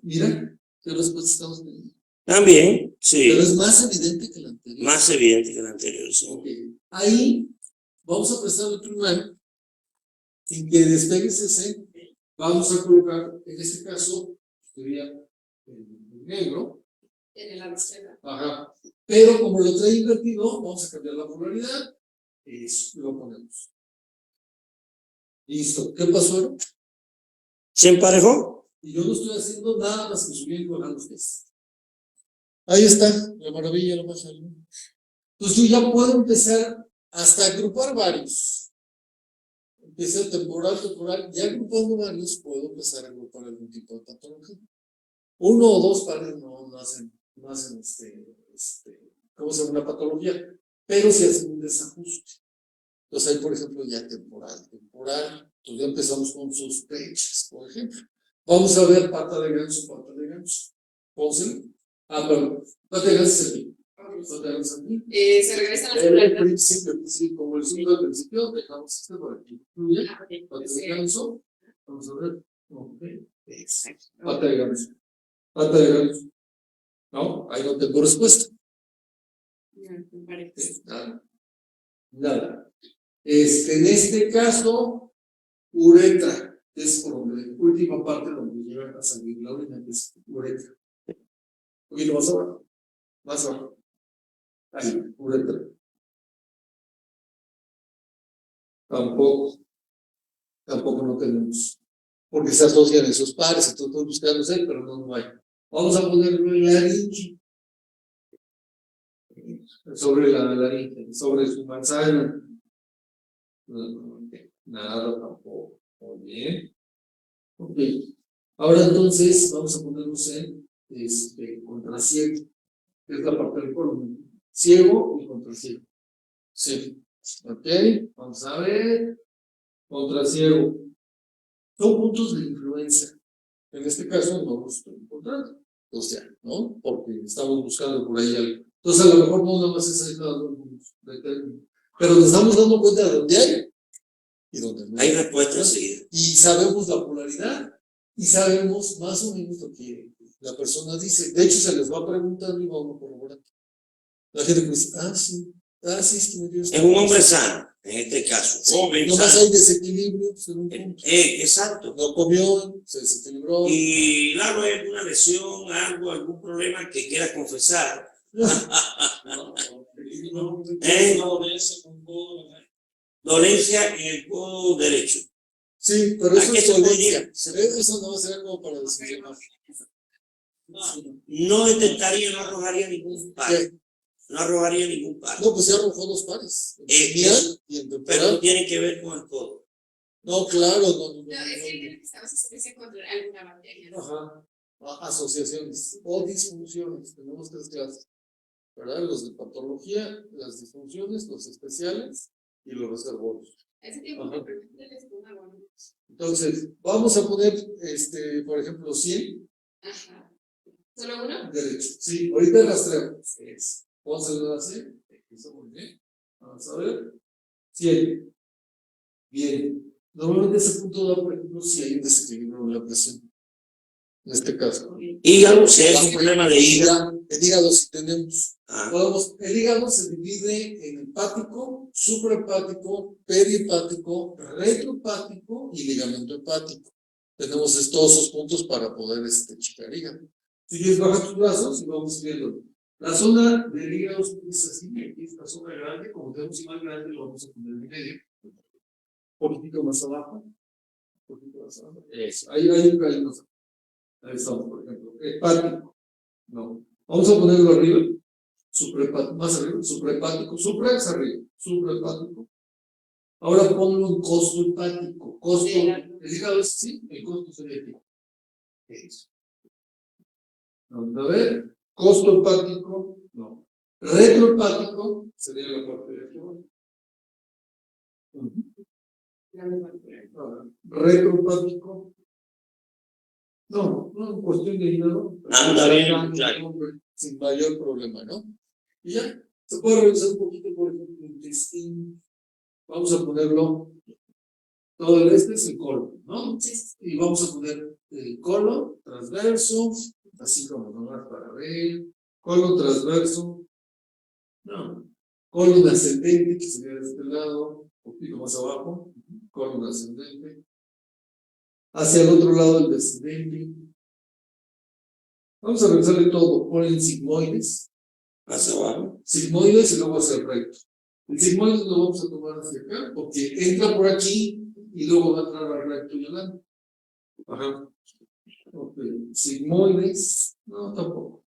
Mira, ¿qué respuesta estamos teniendo? También, sí. Pero es más evidente que la anterior. Más evidente que el anterior, sí. Okay. Ahí vamos a prestar otro mano sin que despegues ese. Vamos a colocar, en este caso, sería el negro. En el lado izquierdo. Ajá. Pero como lo trae invertido, vamos a cambiar la polaridad y lo ponemos. Listo. ¿Qué pasó? ¿Se emparejó? Y yo no estoy haciendo nada más que subir y bajar los pies. Ahí está, la maravilla, la magia. Entonces yo ya puedo empezar hasta agrupar varios. Empieza temporal, ya agrupando varios, puedo empezar a agrupar algún tipo de patología. Uno o dos pares no hacen ¿cómo se llama? Una patología, pero si hacen un desajuste. Entonces ahí, por ejemplo, ya temporal. Entonces ya empezamos con sospechas, por ejemplo. Vamos a ver pata de ganso. Pónselo. Perdón, pata de ganso es aquí. Pata de ganso aquí. Se regresa a la El polaridad. principio, sí, como el segundo al principio, dejamos este por aquí. Muy bien. Ok. Pata de ganso. Vamos a ver. Ok. Exacto. Pata de ganso. Pata de ganso. No, ahí no tengo respuesta. Nada. En este caso, uretra, es por donde, última parte donde llega a salir la orina, que es uretra. Un poquito más abajo. Más abajo. Ahí, uretra. Tampoco no tenemos. Porque se asocian esos pares, entonces estoy buscando ser, pero no hay. Vamos a ponerlo en laringe. Sobre la laringe, sobre su manzana. Nada tampoco. Muy bien. Ok. Ahora entonces vamos a ponernos en contraciego, que es la parte del colon. Ciego y contraciego. Sí. Ok. Vamos a ver. Contraciego. Son puntos de influencia. En este caso no los estoy encontrando. O sea, ¿no? Porque estamos buscando por ahí algo. Entonces a lo mejor no nada más es aislado. Pero nos estamos dando cuenta de dónde hay y dónde no Hay respuesta enseguida. Y sabemos la polaridad y sabemos más o menos lo que la persona dice. De hecho, se les va preguntando y vamos corroborando. La gente que dice, sí, es que me dio Es un hombre sano, en este caso. Joven, nomás sano. hay desequilibrio en un punto. Exacto. No comió, se desequilibró. Y claro, hay alguna lesión, algún problema que quiera confesar. Dolencia en el codo derecho. Sí, pero eso ¿A qué es se dolencia. podría? Eso no va a ser como para desinflamar. No detectaría, no arrojaría ningún par. No arrojaría ningún par. No, pues ya arrojó 2 pares. Eso, Y en pero temporal. no tiene que ver con el codo. No, claro, no. No, es que estamos haciendo contra alguna bacteria. Ajá. Asociaciones o disfunciones. Tenemos 3 clases. ¿Verdad? Los de patología, las disfunciones, los especiales y los reservorios. Ese tiempo Ajá. bueno. Entonces, vamos a poner, por ejemplo, 100. Ajá. ¿Solo uno? Derecho. Sí, ahorita rastreamos. Vamos a ver así. Eso muy bien. Vamos a ver. 100. Bien. Normalmente ese punto da, por ejemplo, si hay un desequilibrio en la presión. En este caso. Hígado, si hay un problema de hígado. El hígado si tenemos. Ah, El hígado se divide en hepático, suprahepático, perihepático, retrohepático y ligamento hepático. Tenemos todos esos puntos para poder checar hígado. Si quieres bajar tus brazos y vamos viendo. La zona del hígado es así, aquí es la zona grande, como tenemos más grande lo vamos a poner en medio. poquitito más abajo. Un poquito más abajo. Eso. Ahí estamos, por ejemplo. Hepático. No. Vamos a ponerlo arriba. Suprahepático, más arriba. Suprahepático. Supra es arriba. Suprahepático. Ahora ponlo en costo hepático. Costo. El hígado es sí, el costo sería aquí. Eso. Vamos a ver. Costo hepático. No. Retrohepático sería la parte de aquí. Retrohepático. No, en cuestión de hígado. Anda bien, claro. Sin mayor problema, ¿no? Y ya, se puede revisar un poquito, por ejemplo, el intestino. Vamos a ponerlo, todo el este es el colon, ¿no? Y vamos a poner el colon transverso, así como nomás para ver, colon transverso, no, colon ascendente, que sería de este lado, un poquito más abajo, colon ascendente, hacia el otro lado el descendente. Vamos a revisarle todo, ponen sigmoides, Más abajo. sigmoides y luego hacia el recto. El sigmoide lo vamos a tomar hacia acá, porque entra por aquí y luego va a entrar al recto y adelante. Ajá. Ok. Sigmoides, no, tampoco.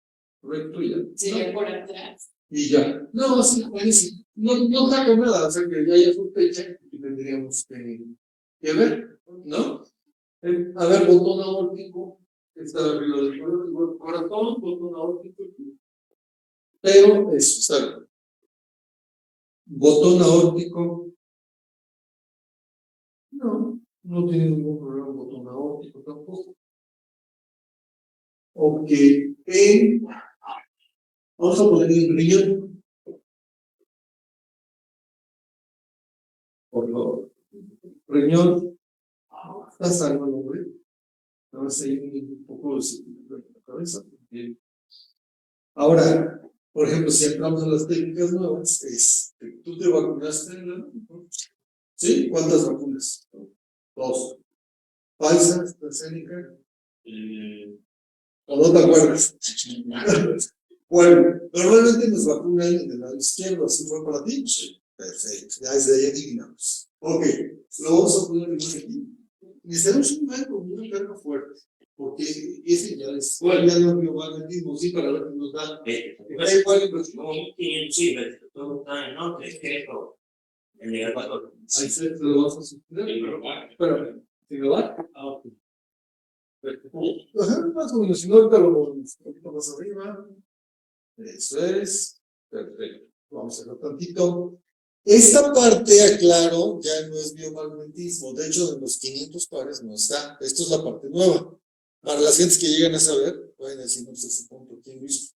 Recto y ya. Sería por atrás. Y ya. No, sí, buenísimo. No saca nada, o sea que ya hay sospecha y tendríamos que ver, ¿no? A ver, botón aórtico, está arriba del corazón, botón aórtico. Pero eso, está bien. Botón aórtico. No tiene ningún problema el botón aórtico tampoco. Ok. Vamos a poner el riñón. Por favor. Riñón. Está sano el hombre. Nada más hay un poco de la cabeza. Bien. Ahora, por ejemplo, si entramos en las técnicas nuevas, tú te vacunaste, ¿no? ¿Sí? ¿Cuántas vacunas? 2. Pfizer, AstraZeneca. ¿O no te acuerdas? Bueno, normalmente nos vacunan en el lado izquierdo, ¿así fue para ti? Sí. Perfecto, ya desde ahí adivinamos. Ok, lo vamos a poner aquí. Necesitamos un médico con una carga fuerte, porque ese ya es. Bueno, ya no biomagnetismo, sí, para ver qué nos da. Da igual, pero No, sí, pero todo está en norte, creo. En el Ecuador. ahí se lo vamos a suponer. Espérame, ¿sí me va? Ah, ok. Ajá, más o menos, si no, ahorita lo movemos un poquito más arriba. Eso es. Perfecto. Vamos a hacerlo tantito. Esta parte, aclaro, ya no es biomagnetismo. De hecho, de los 500 pares no está. Esto es la parte nueva. Para las gentes que llegan a saber, pueden decir, no sé ese punto, ¿quién lo hizo?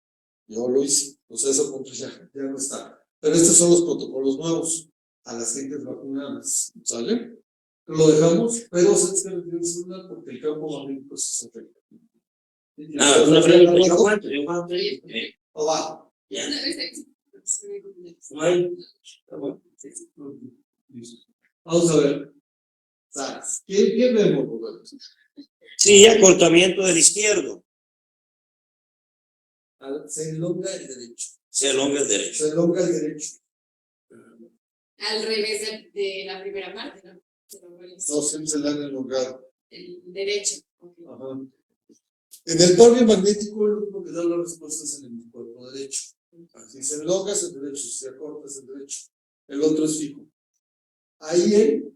Yo lo hice. O sea, ese punto ya no está. Pero estos son los protocolos nuevos a las gentes vacunadas. ¿Sale? Lo dejamos, pero se tiene que celular porque el campo magnético se afecta. Una pregunta, yo cuánto, O va. ya. No, No hay. Vamos a ver. ¿Qué vemos, Roberto? Sí, acortamiento del izquierdo. Se elonga el derecho. Se elonga el derecho. Se elonga el derecho. al revés de la primera parte, ¿no? No, siempre se le han elongado. El derecho. Okay. Ajá. En el par biomagnético, el único que da las respuestas es en el cuerpo derecho. Si se elonga es el derecho, si se acorta es el derecho. El otro es fijo. Ahí él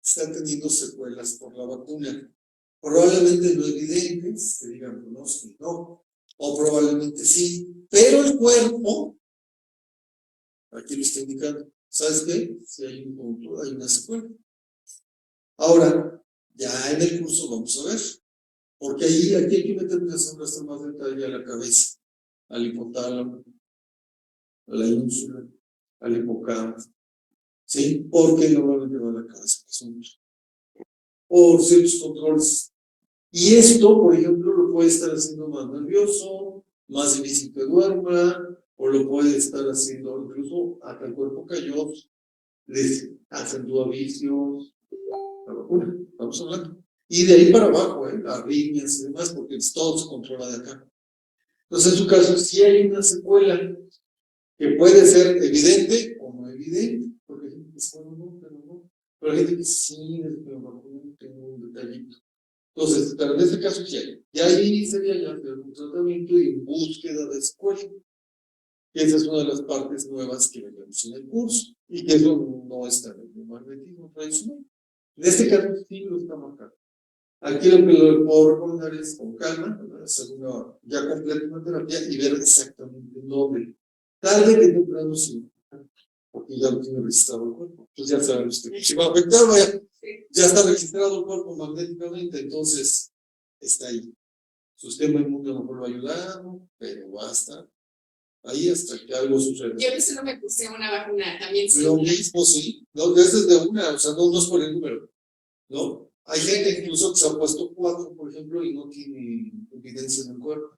está teniendo secuelas por la vacuna. Probablemente no evidentes, que digan que no, o probablemente sí, pero el cuerpo, aquí lo está indicando, ¿sabes qué? Si hay un punto, hay una secuela. Ahora, ya en el curso vamos a ver, porque aquí hay que meterle hasta más detalle a la cabeza, al hipotálamo, a la ínsula, al hipocampo, ¿sí? Porque normalmente va a la cabeza el asunto. Por ciertos controles. Y esto, por ejemplo, lo puede estar haciendo más nervioso, más difícil que duerma, o lo puede estar haciendo incluso hasta el cuerpo calloso, les acentúa vicios, la vacuna, estamos hablando. Y de ahí para abajo, arritmias y demás, porque todo se controla de acá. Entonces, en su caso, sí hay una secuela que puede ser evidente o no evidente, porque es bueno, no, pero no. Pero hay gente que sí, tengo un detallito. Entonces, pero en este caso ya ahí sería ya hacer un tratamiento y búsqueda de escuela. Esa es una de las partes nuevas que vemos en el curso y que eso no está en el magnetismo tradicional. En este caso sí lo está marcando. Aquí lo que le puedo recomendar es con calma, hacer ya completa una terapia y ver exactamente dónde. Tarde que temprano sí, porque ya lo tiene registrado el cuerpo. Entonces ya saben ustedes. Si va a afectar, ya está registrado el cuerpo magnéticamente, entonces está ahí. Su sistema inmune a lo mejor lo ha ayudado, pero va a estar ahí hasta que algo suceda. Yo que solo me puse una vacuna, también Lo mismo, sí. No, ese es de una, o sea, no es por el número, ¿no? Hay gente incluso que se ha puesto 4, por ejemplo, y no tiene evidencia en el cuerpo.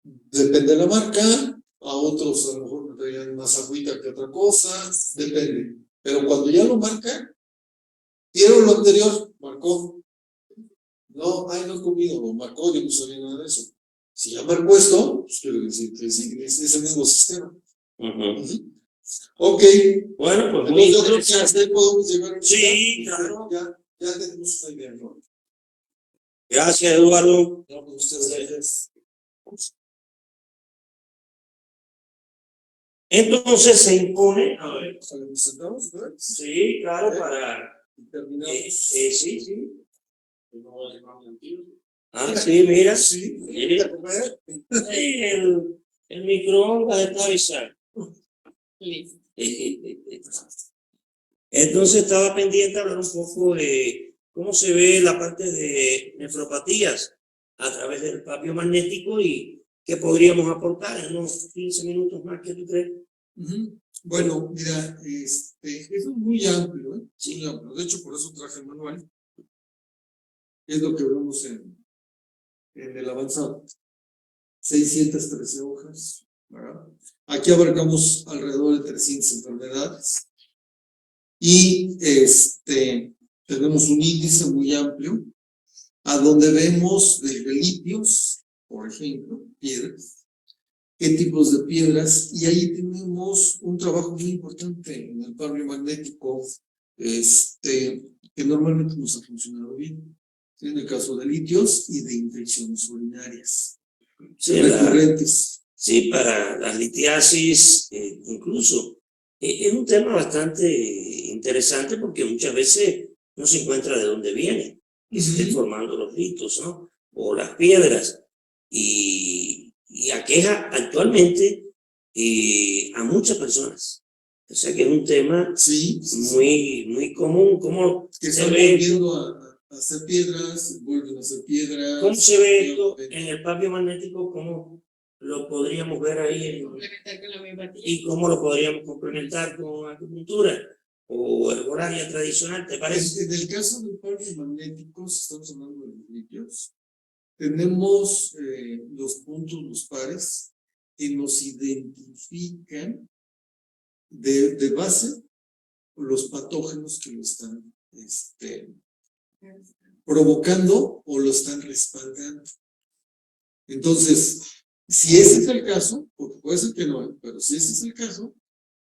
Depende de la marca, a otros a lo mejor me traían más agüita que otra cosa, depende. Pero cuando ya lo marca, dieron lo anterior, marcó. No, ay, no he comido, lo marcó, yo no sabía nada de eso. Si ya marcó esto, pues quiero decir que sí, es ese mismo sistema. Ok. Bueno, pues entonces yo creo que hasta ahí podemos llegar. Sí, claro. Ya tenemos una idea, ¿no? Gracias, Eduardo. No, pues muchas gracias. Entonces se impone, a ver, ¿Sentamos? sí, claro, para Terminamos. sí. Ah, sí, mira. Sí. El microondas está avisando. Listo. Entonces estaba pendiente a hablar un poco de cómo se ve la parte de nefropatías a través del papio magnético y qué podríamos aportar en unos 15 minutos más que tú crees. Bueno, mira, eso es muy amplio, ¿eh? Sí. Muy amplio. De hecho, por eso traje el manual. Es lo que vemos en el avanzado. 613 hojas, ¿verdad? Aquí abarcamos alrededor de 300 enfermedades. Y tenemos un índice muy amplio, a donde vemos desde litios, por ejemplo, piedras, qué tipos de piedras, y ahí tenemos un trabajo muy importante en el papio magnético, que normalmente nos ha funcionado bien, en el caso de litios y de infecciones urinarias recurrentes. Sí, para las litiasis, incluso. Es un tema bastante interesante porque muchas veces no se encuentra de dónde viene y se estén formando los litos, ¿no? O las piedras. Y aqueja actualmente a muchas personas. O sea que es un tema muy común. ¿Cómo que se están ve volviendo a hacer piedras, vuelven a hacer piedras? ¿Cómo se ve esto en el papio magnético? ¿Cómo lo podríamos ver ahí? Complementar con la homeopatía. ¿Y cómo lo podríamos complementar con acupuntura o herbolaria tradicional? ¿Te parece? En el caso del papio magnético, si estamos hablando de los litios, tenemos los puntos, los pares, que nos identifican de base los patógenos que lo están provocando o lo están respaldando. Entonces, si ese es el caso, porque puede ser que no, pero si ese es el caso,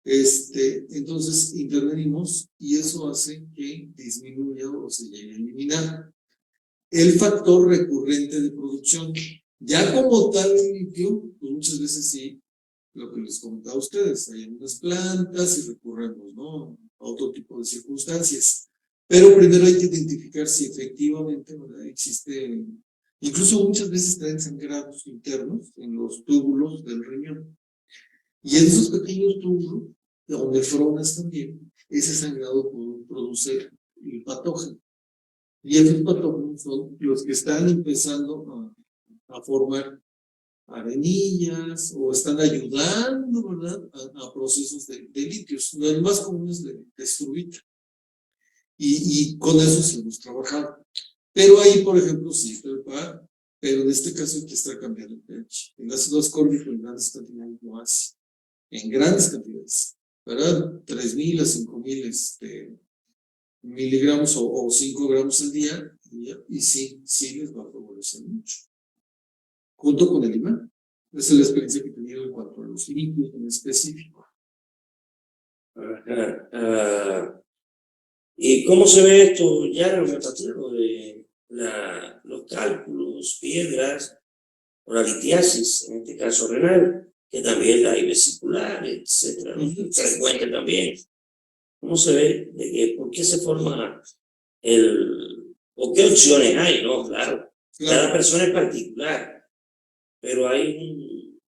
entonces intervenimos y eso hace que disminuya o se llegue a eliminar el factor recurrente de producción. Ya como tal el litio, pues muchas veces sí, lo que les comentaba a ustedes, hay unas plantas y recurremos, ¿no?, a otro tipo de circunstancias. Pero primero hay que identificar si efectivamente, ¿verdad?, existe, incluso muchas veces traen sangrados internos en los túbulos del riñón. Y en esos pequeños túbulos, o nefronas también, ese sangrado produce el patógeno. Y esos patógenos son los que están empezando a formar arenillas o están ayudando, ¿verdad?, a procesos de litios. El más común es de estrubita. Y con eso se hemos trabajado. Pero ahí, por ejemplo, sí está el par, pero en este caso hay que estar cambiando el pH. El ácido ascórbico en grandes cantidades no hace. En grandes cantidades, ¿verdad? 3,000 a 5,000 miligramos o 5 gramos al día, y sí les va a favorecer mucho. Junto con el imán. Esa es la experiencia que he tenido en cuanto a los líquidos en específico. ¿Y cómo se ve esto ya en la homeopatía? Lo de los cálculos, piedras, o la litiasis, en este caso renal, que también la hay vesicular, etcétera, ¿no? Frecuente también. ¿Cómo se ve? ¿Por qué se forma o qué opciones hay? No, claro. Cada persona es particular, pero hay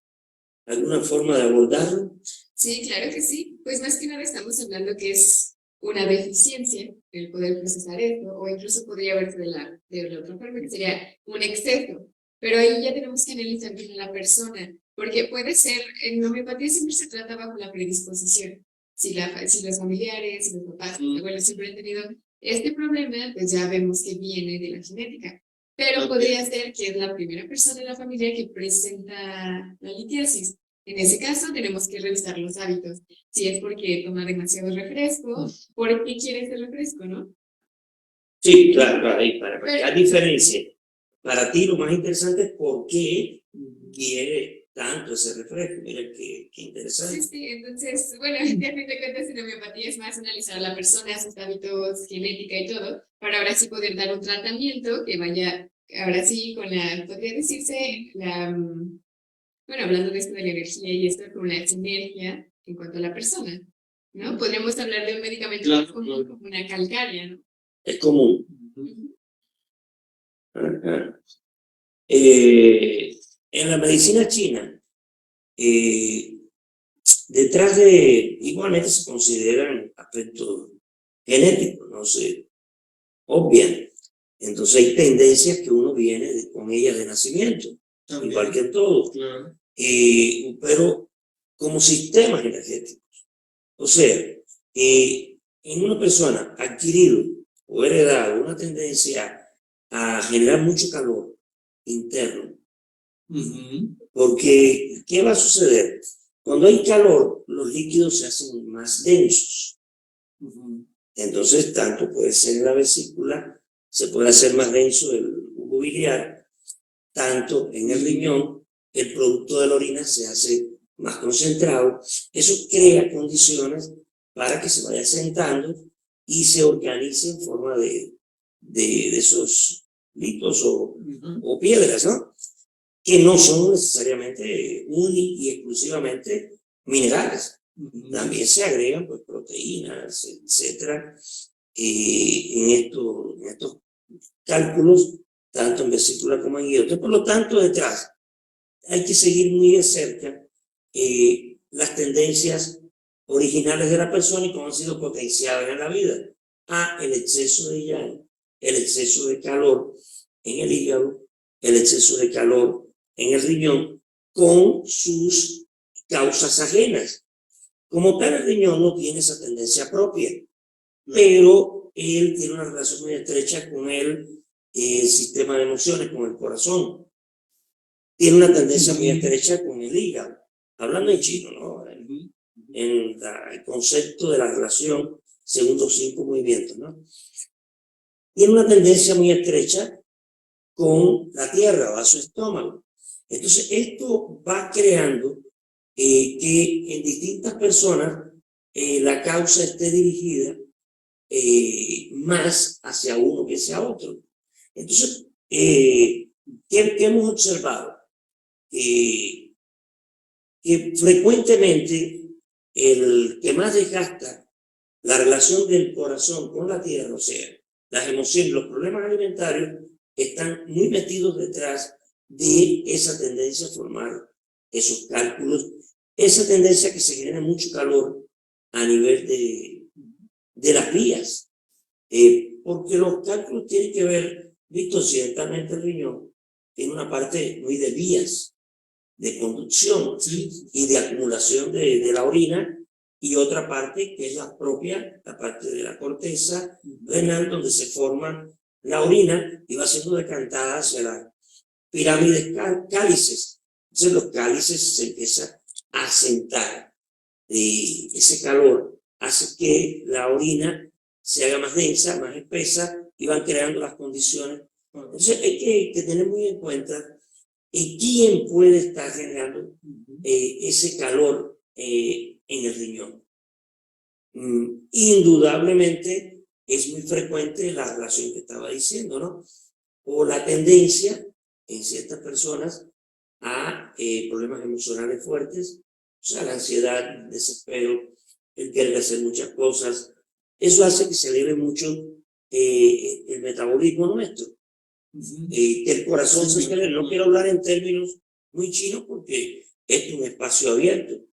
alguna forma de abordarlo. Sí, claro que sí. Pues más que nada estamos hablando que es una deficiencia el poder procesar esto, o incluso podría verse de la otra forma, que sería un exceso. Pero ahí ya tenemos que analizar bien a la persona, porque puede ser, en homeopatía siempre se trata bajo la predisposición. Si los familiares, si los papás, los abuelos siempre han tenido este problema, pues ya vemos que viene de la genética. Pero podría ser que es la primera persona en la familia que presenta la litiasis. En ese caso, tenemos que revisar los hábitos. Si es porque toma demasiado refresco, ¿por qué quiere ese refresco, no? Sí, claro, ahí para que haya diferencia. Para ti lo más interesante es por qué quiere tanto ese refresco. Mira qué interesante. Sí, sí, entonces, bueno, a fin de cuentas en homeopatía es más analizar a la persona, sus hábitos, genética y todo, para ahora sí poder dar un tratamiento que vaya, ahora sí, podría decirse, bueno, hablando de esto de la energía y esto con la sinergia en cuanto a la persona, ¿no? Podríamos hablar de un medicamento como una calcaria, ¿no? Es común. En la medicina china, detrás igualmente se consideran aspectos genéticos, no se obvian. Entonces hay tendencias que uno viene con ellas de nacimiento, también, igual que todo. Claro. Pero como sistemas energéticos. O sea, en una persona adquirido o heredado una tendencia a generar mucho calor interno. Porque, ¿qué va a suceder? Cuando hay calor, los líquidos se hacen más densos. Entonces, tanto puede ser en la vesícula, se puede hacer más denso el jugo biliar, tanto en el riñón, el producto de la orina se hace más concentrado. Eso crea condiciones para que se vaya sentando y se organice en forma de esos litos o piedras, ¿no? Que no son necesariamente y exclusivamente minerales. También se agregan pues, proteínas, etcétera, en estos cálculos, tanto en vesícula como en hígado. Por lo tanto, detrás hay que seguir muy de cerca las tendencias originales de la persona y cómo han sido potenciadas en la vida. El exceso de yang, el exceso de calor en el hígado, el exceso de calor en el riñón, con sus causas ajenas. Como tal, el riñón no tiene esa tendencia propia, pero él tiene una relación muy estrecha con el sistema de emociones, con el corazón. Tiene una tendencia muy estrecha con el hígado. Hablando en chino, ¿no? En el concepto de la relación según los 5 movimientos, ¿no? Tiene una tendencia muy estrecha con la tierra, va a su estómago. Entonces, esto va creando que en distintas personas la causa esté dirigida más hacia uno que hacia otro. Entonces, ¿qué hemos observado? Que frecuentemente el que más desgasta la relación del corazón con la tierra, o sea, las emociones, los problemas alimentarios, están muy metidos detrás de esa tendencia a formar esos cálculos, esa tendencia que se genera mucho calor a nivel de las vías, porque los cálculos tienen que ver, visto occidentalmente el riñón, tiene una parte muy de vías, de conducción y de acumulación de la orina, y otra parte que es la propia, la parte de la corteza renal, donde se forma la orina y va siendo decantada hacia las pirámides cálices. Entonces los cálices se empiezan a sentar y ese calor hace que la orina se haga más densa, más espesa y van creando las condiciones. Entonces hay que tener muy en cuenta quién puede estar generando ese calor en el riñón. Indudablemente es muy frecuente la relación que estaba diciendo, ¿no? O la tendencia en ciertas personas a problemas emocionales fuertes, o sea, la ansiedad, el desespero, el querer hacer muchas cosas. Eso hace que se eleve mucho el metabolismo nuestro. Que el corazón se acelere. No quiero hablar en términos muy chinos porque esto es un espacio abierto.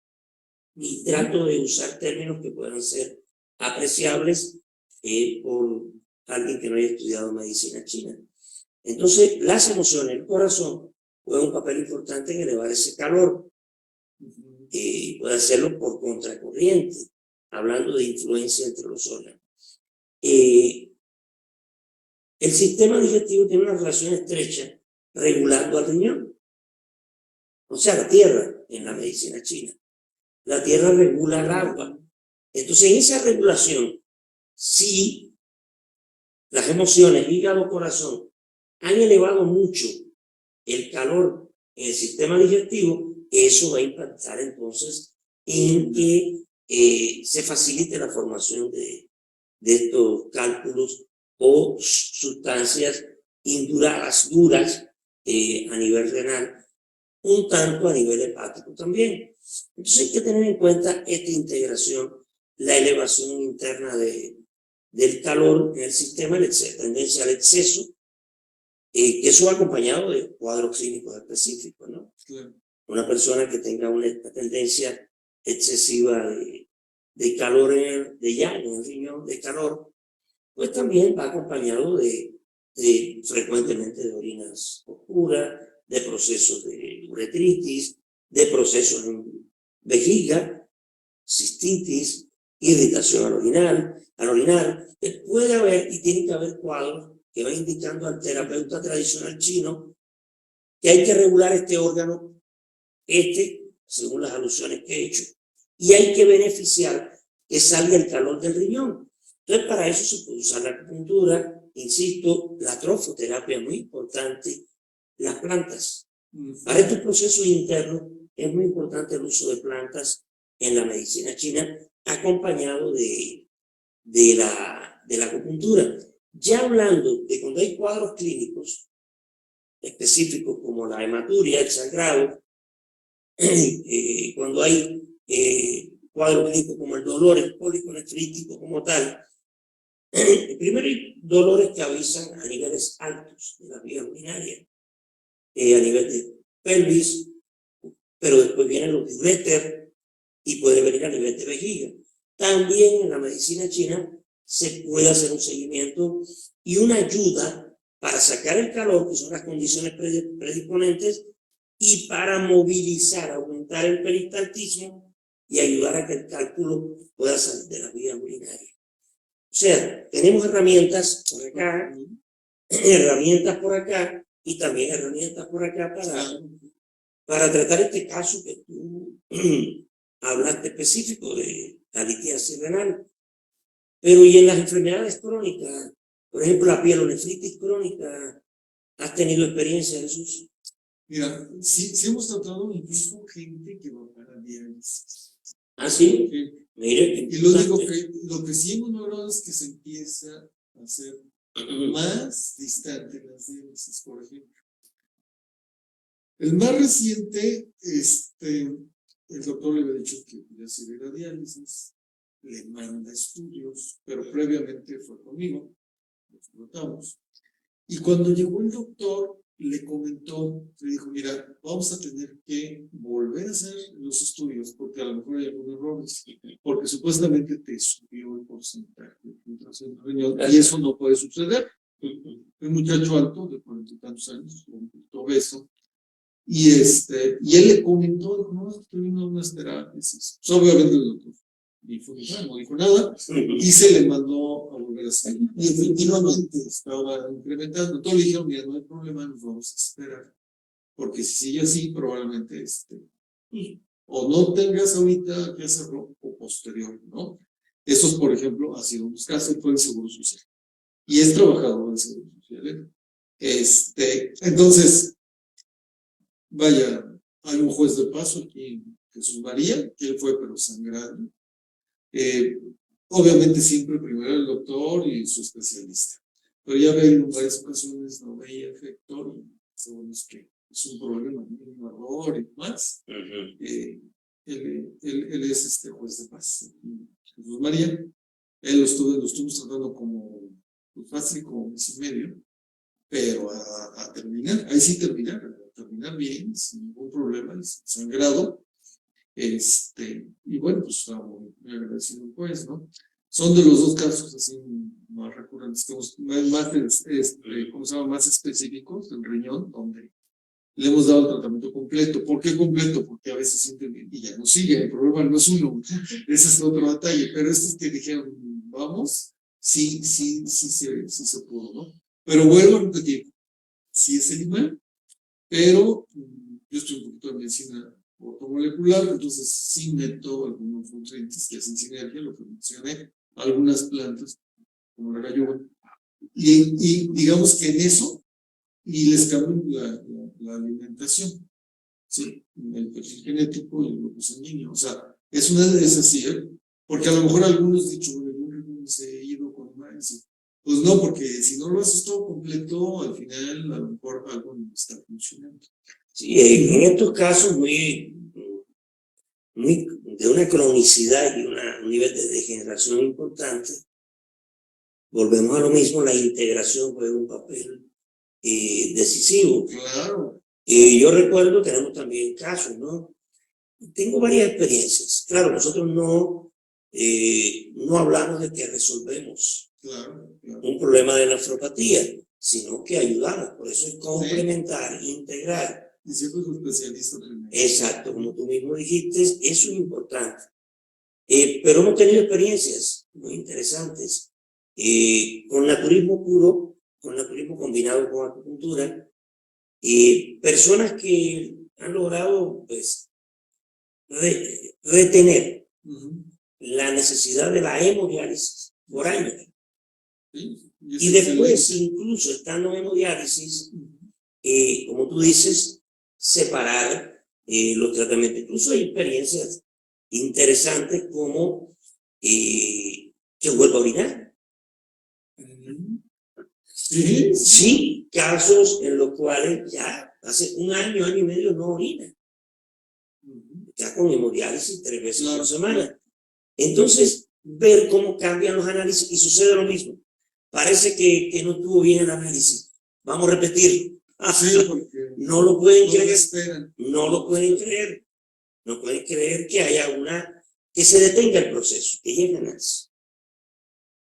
Y trato de usar términos que puedan ser apreciables por alguien que no haya estudiado medicina china. Entonces, las emociones, el corazón, juegan un papel importante en elevar ese calor. Puede hacerlo por contracorriente, hablando de influencia entre los órganos. El sistema digestivo tiene una relación estrecha regulando al riñón. O sea, la tierra en la medicina china. La tierra regula el agua. Entonces, en esa regulación, si las emociones, hígado, corazón, han elevado mucho el calor en el sistema digestivo, eso va a impactar entonces en que se facilite la formación de estos cálculos o sustancias induradas, duras a nivel renal, un tanto a nivel hepático también. Entonces hay que tener en cuenta esta integración, la elevación interna del calor en el sistema, la tendencia al exceso, que eso va acompañado de cuadros clínicos específicos, ¿no? Claro. Una persona que tenga una tendencia excesiva de calor, de llano en el riñón, de calor, pues también va acompañado de frecuentemente de orinas oscuras, de procesos de uretritis, de procesos en vejiga, cistitis, irritación al orinar. Puede haber y tiene que haber cuadros que van indicando al terapeuta tradicional chino que hay que regular este órgano, según las alusiones que he hecho, y hay que beneficiar que salga el calor del riñón. Entonces, para eso se puede usar la acupuntura, insisto, la trofoterapia es muy importante, las plantas. Para estos procesos internos es muy importante el uso de plantas en la medicina china, acompañado de la acupuntura. Ya hablando de cuando hay cuadros clínicos específicos como la hematuria, el sangrado, cuando hay cuadros clínicos como el dolor, el cólico nefrítico como tal, primero hay dolores que avisan a niveles altos de la vía urinaria, a nivel de pelvis, pero después vienen los diuréter y puede venir a nivel de vejiga. También en la medicina china se puede hacer un seguimiento y una ayuda para sacar el calor, que son las condiciones predisponentes, y para movilizar, aumentar el peristaltismo y ayudar a que el cálculo pueda salir de la vía urinaria. O sea, tenemos herramientas por acá, herramientas por acá y también herramientas por acá para tratar este caso que tú hablaste específico de la litiasis renal. Pero y en las enfermedades crónicas, por ejemplo, la pielonefritis crónica, ¿has tenido experiencia, Jesús? Mira, sí hemos tratado incluso gente que va para diálisis. ¿Ah, sí? Mire, y lo que sí hemos logrado es que se empieza a hacer más distante las diálisis, por ejemplo. El más reciente, el doctor le había dicho que ya se iba a diálisis, le manda estudios, pero previamente fue conmigo, nos tratamos. Y cuando llegó el doctor, le comentó, le dijo, mira, vamos a tener que volver a hacer los estudios, porque a lo mejor hay algunos errores, porque supuestamente te subió el porcentaje de filtración del riñón, y eso no puede suceder. Un muchacho alto, de 40 y tantos años, un poquito obeso, y él le comentó, dijo, no, estoy viendo unas terapias. Pues, obviamente el doctor no dijo nada, y se le mandó a volver a hacer. Y efectivamente estaba incrementando. Entonces le dijeron, mira, no hay problema, nos vamos a esperar. Porque si sigue así, probablemente o no tengas ahorita que hacerlo, o posterior, ¿no? Esos, por ejemplo, ha sido un caso por el Seguro Social. Y es trabajador del Seguro Social. Entonces, vaya, hay un juez de paso aquí, Jesús María, que él fue pero sangrado. Obviamente siempre primero el doctor y su especialista. Pero ya veo en varias ocasiones no veía efecto y según es que es un problema, un error y más. Él es juez de paz, Jesús María. Él lo estuvimos tratando como pues, fácil, como mes y medio, pero a terminar, ahí sí terminar bien, sin ningún problema, sin sangrado. Y bueno, pues estamos muy agradecidos, pues, ¿no? Son de los dos casos así más recurrentes, ¿cómo se llama? Más específicos del riñón, donde le hemos dado el tratamiento completo. ¿Por qué completo? Porque a veces sienten bien y ya no sigue. El problema no es uno, ese es otro detalle. Pero estos que dijeron, vamos, sí se pudo, ¿no? Pero vuelvo a repetir, sí es animal, pero yo estoy un poquito de medicina ortomolecular, entonces sí meto algunos nutrientes que hacen sinergia, lo que mencioné, algunas plantas, como la galloba, y digamos que en eso, y les cambio la alimentación, ¿sí? El perfil genético y el grupo sanguíneo, o sea, es una de esas, sí, porque a lo mejor algunos han dicho, bueno, yo se he ido con más, pues no, porque si no lo haces todo completo, al final a lo mejor algo no está funcionando. Sí, en estos casos muy de una cronicidad y un nivel de degeneración importante, volvemos a lo mismo, la integración juega un papel decisivo. Claro. Yo recuerdo, tenemos también casos, ¿no? Tengo varias experiencias. Claro, nosotros no hablamos de que resolvemos un problema de nefropatía, sino que ayudamos. Por eso es complementar, integrar. Y siempre es un especialista. Exacto, como tú mismo dijiste, eso es importante. Pero hemos tenido experiencias muy interesantes con naturismo puro, con naturismo combinado con acupuntura, personas que han logrado pues, retener la necesidad de la hemodiálisis por años. Y después, incluso estando en hemodiálisis, como tú dices, separar los tratamientos. Incluso hay experiencias interesantes como que vuelva a orinar. Sí, casos en los cuales ya hace un año y medio no orina. Ya con hemodiálisis 3 veces por semana. Entonces, ver cómo cambian los análisis y sucede lo mismo. Parece que no estuvo bien el análisis. Vamos a repetirlo. No lo pueden creer. No lo pueden creer. No pueden creer que haya que se detenga el proceso, que llegue a ganarse.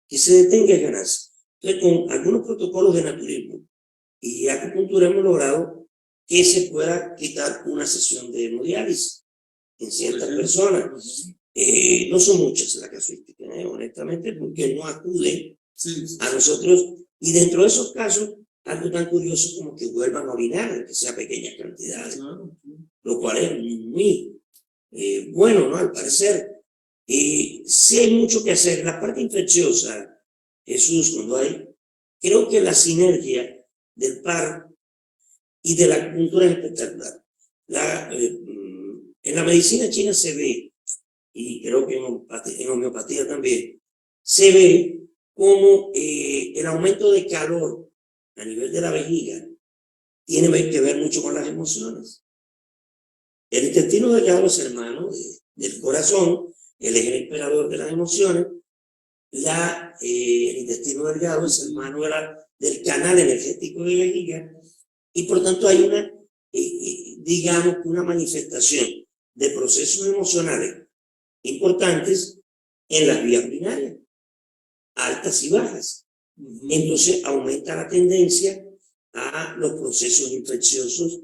Que se detenga el ganarse. Entonces, con algunos protocolos de naturismo y acupuntura hemos logrado que se pueda quitar una sesión de hemodiálisis en ciertas personas. No son muchas las casuísticas, honestamente, porque no acuden a nosotros. Y dentro de esos casos, algo tan curioso como que vuelvan a orinar, aunque sea pequeñas cantidades, lo cual es muy bueno, ¿no? Al parecer. Sí hay mucho que hacer. La parte infecciosa, Jesús, creo que la sinergia del par y de la acupuntura es espectacular. En la medicina china se ve, y creo que en homeopatía también, se ve como el aumento de calor a nivel de la vejiga tiene que ver mucho con las emociones. El intestino delgado es hermano del corazón, él es el emperador de las emociones. El intestino delgado es hermano del canal energético de la vejiga, y por tanto hay digamos, una manifestación de procesos emocionales importantes en las vías urinarias, altas y bajas. Entonces aumenta la tendencia a los procesos infecciosos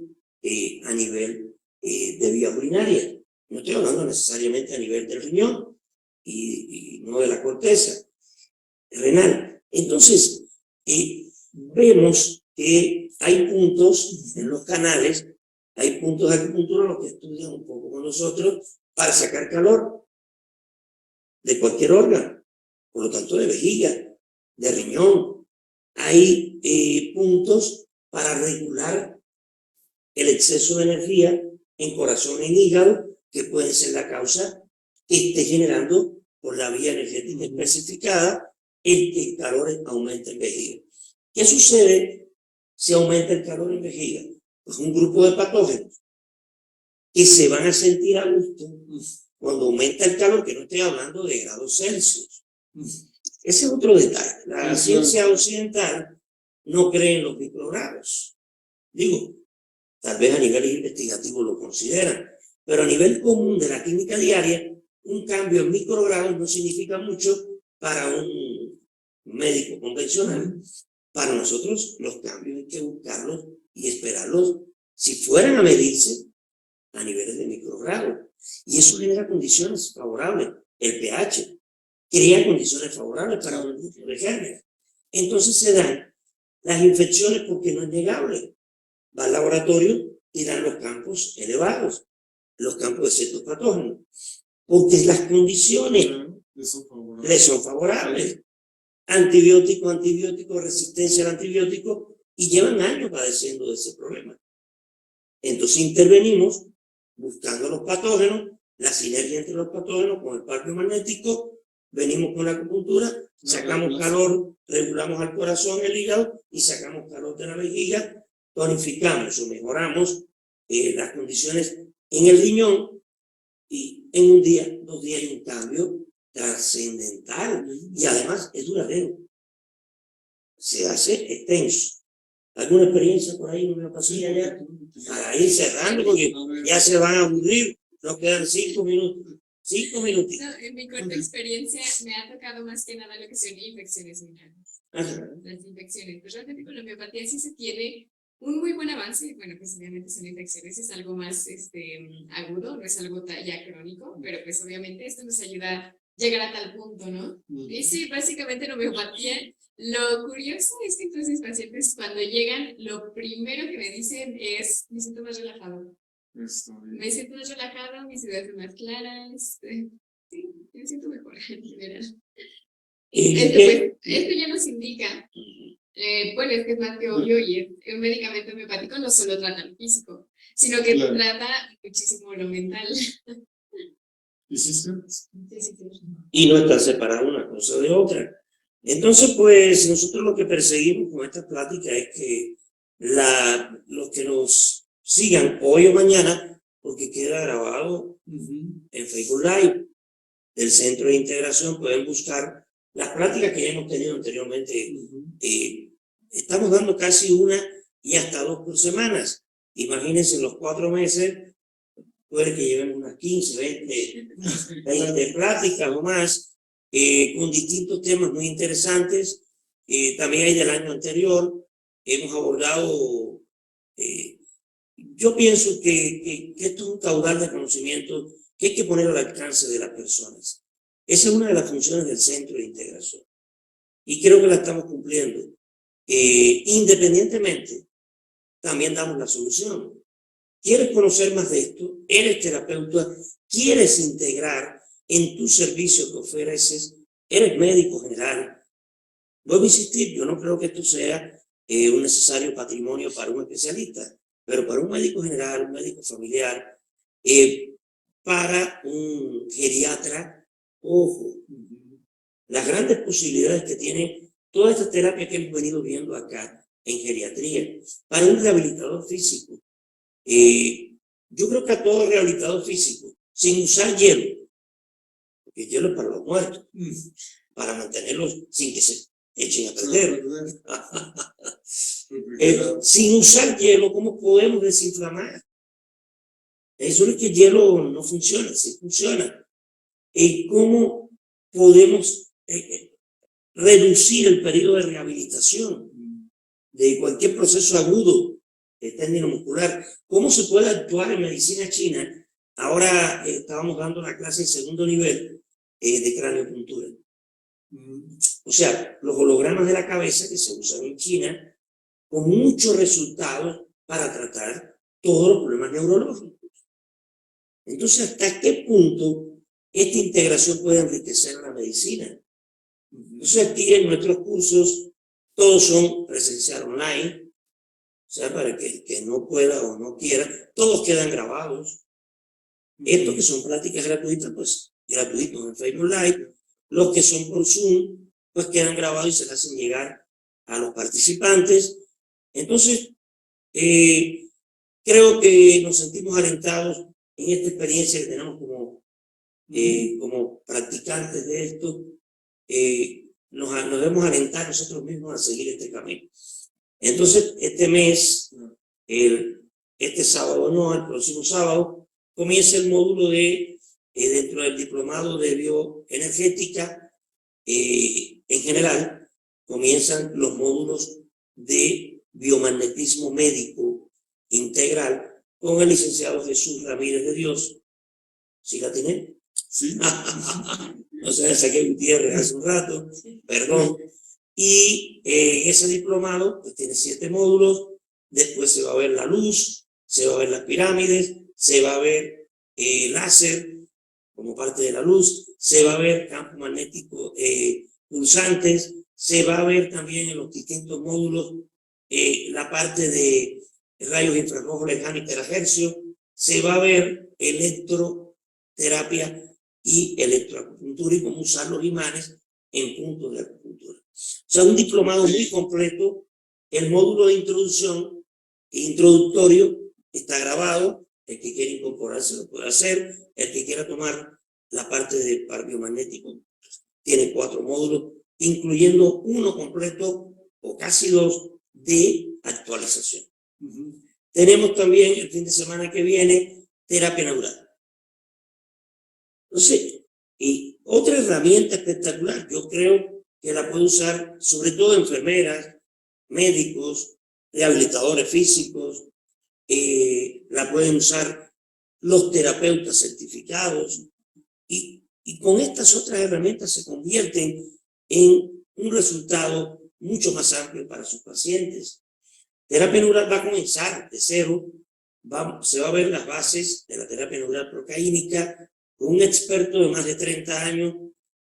a nivel de vías urinarias. No estoy hablando necesariamente a nivel del riñón y no de la corteza renal. Entonces, vemos que hay puntos en los canales, hay puntos de acupuntura, los que estudian un poco con nosotros, para sacar calor de cualquier órgano, por lo tanto de vejiga, de riñón. Hay puntos para regular el exceso de energía en corazón y en hígado, que pueden ser la causa que esté generando por la vía energética especificada, el calor aumenta en vejiga. ¿Qué sucede si aumenta el calor en vejiga? Pues un grupo de patógenos que se van a sentir a gusto cuando aumenta el calor, que no estoy hablando de grados Celsius. Ese es otro detalle. La ciencia occidental no cree en los microgrados. Digo, tal vez a nivel investigativo lo consideran, pero a nivel común de la química diaria, un cambio en microgrados no significa mucho para un médico convencional. Para nosotros, los cambios hay que buscarlos y esperarlos si fueran a medirse a niveles de microgrados. Y eso genera condiciones favorables. El pH crea condiciones favorables para un grupo de germes. Entonces se dan las infecciones porque no es negable. Va al laboratorio y dan los campos elevados, los campos de ciertos patógenos, porque las condiciones les son favorables. Antibiótico, resistencia al antibiótico, y llevan años padeciendo de ese problema. Entonces intervenimos buscando los patógenos, la sinergia entre los patógenos con el parque magnético, venimos con la acupuntura, sacamos calor, regulamos al corazón, el hígado, y sacamos calor de la vejiga, tonificamos o mejoramos las condiciones en el riñón, y en un día, 2 días hay un cambio trascendental, y además es duradero, se hace extenso. ¿Alguna experiencia por ahí en una pasilla ya? Para ir cerrando, porque ya se van a aburrir, nos quedan 5 minutos. 5 minutitos. No, en mi corta experiencia me ha tocado más que nada lo que son infecciones urinarias. Las infecciones. Pues realmente con la homeopatía sí se tiene un muy buen avance. Bueno, pues obviamente son infecciones, es algo más agudo, no es algo ya crónico, pero pues obviamente esto nos ayuda a llegar a tal punto, ¿no? Y sí, básicamente la homeopatía, lo curioso es que entonces pacientes cuando llegan, lo primero que me dicen es, me siento más relajado. Me siento más relajado, mis ideas son más claras. Sí, me siento mejor en general. Esto ya nos indica, bueno, es que es más que obvio, y es un medicamento homeopático no solo trata lo físico, sino que trata muchísimo lo mental. Y no está separada una cosa de otra. Entonces, pues, nosotros lo que perseguimos con esta plática es que los que nos sigan hoy o mañana, porque queda grabado en Facebook Live del Centro de Integración, pueden buscar las pláticas que ya hemos tenido anteriormente. Estamos dando casi 1 y hasta 2 por semana. Imagínense, en los 4 meses, puede que llevemos unas 15, 20 pláticas o más, con distintos temas muy interesantes. También hay del año anterior, hemos abordado, yo pienso que esto es un caudal de conocimiento que hay que poner al alcance de las personas. Esa es una de las funciones del Centro de Integración, y creo que la estamos cumpliendo. Independientemente, también damos la solución. ¿Quieres conocer más de esto? ¿Eres terapeuta? ¿Quieres integrar en tu servicio que ofreces? ¿Eres médico general? Vuelvo a insistir, yo no creo que esto sea un necesario patrimonio para un especialista, pero para un médico general, un médico familiar, para un geriatra, ojo, las grandes posibilidades que tiene toda esta terapia que hemos venido viendo acá en geriatría, para un rehabilitador físico. Yo creo que a todo rehabilitador físico, sin usar hielo, porque el hielo es para los muertos, para mantenerlos sin que se echen a perder. Sin usar hielo, ¿cómo podemos desinflamar? Eso es que el hielo no funciona, sí funciona. ¿Cómo podemos reducir el periodo de rehabilitación de cualquier proceso agudo tendinomuscular? ¿Cómo se puede actuar en medicina china? Ahora estábamos dando la clase en segundo nivel de craneopuntura. O sea, los hologramas de la cabeza que se usan en China con muchos resultados para tratar todos los problemas neurológicos. Entonces, ¿hasta qué punto esta integración puede enriquecer la medicina? Entonces, aquí en nuestros cursos, todos son presencial online, o sea, para que el que no pueda o no quiera, todos quedan grabados. Estos que son pláticas gratuitas, pues gratuitos en Facebook Live, Los que son por Zoom, pues quedan grabados y se les hacen llegar a los participantes. Entonces, creo que nos sentimos alentados en esta experiencia que tenemos como practicantes de esto. Nos debemos alentar nosotros mismos a seguir este camino. Entonces, este mes, este sábado no, el próximo sábado, comienza el módulo dentro del diplomado de bioenergética. En general, comienzan los módulos de biomagnetismo médico integral con el licenciado Jesús Ramírez de Dios. ¿Sí la tiene? Sí. O sea, saqué Gutiérrez hace un rato, perdón. Y ese diplomado pues, tiene 7 módulos. Después se va a ver la luz, se va a ver las pirámides, se va a ver láser como parte de la luz, se va a ver campo magnético pulsantes, se va a ver también en los distintos módulos la parte de rayos infrarrojos lejanos y terahercios, se va a ver electroterapia y electroacupuntura y cómo usar los imanes en puntos de acupuntura. O sea, un diplomado muy completo. El módulo de introductorio está grabado. El que quiera incorporarse lo puede hacer. El que quiera tomar la parte de biomagnético tiene 4 módulos, incluyendo uno completo o casi 2 de actualización. Tenemos también el fin de semana que viene terapia neural. Entonces, y otra herramienta espectacular, yo creo que la puede usar sobre todo enfermeras, médicos, rehabilitadores físicos, la pueden usar los terapeutas certificados, y con estas otras herramientas se convierten en un resultado mucho más amplio para sus pacientes. Terapia neural va a comenzar de cero, se va a ver las bases de la terapia neural procaínica con un experto de más de 30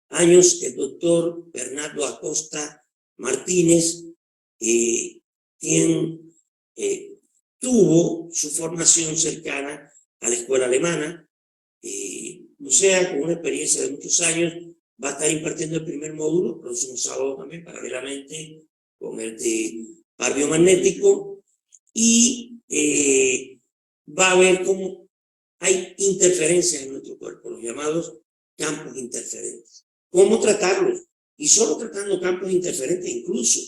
años, el doctor Bernardo Acosta Martínez, quien tuvo su formación cercana a la escuela alemana, o sea, con una experiencia de muchos años. Va a estar impartiendo el primer módulo, el próximo sábado también, paralelamente con el de par biomagnético, y va a ver cómo hay interferencias en nuestro cuerpo, los llamados campos interferentes. ¿Cómo tratarlos? Y solo tratando campos interferentes, incluso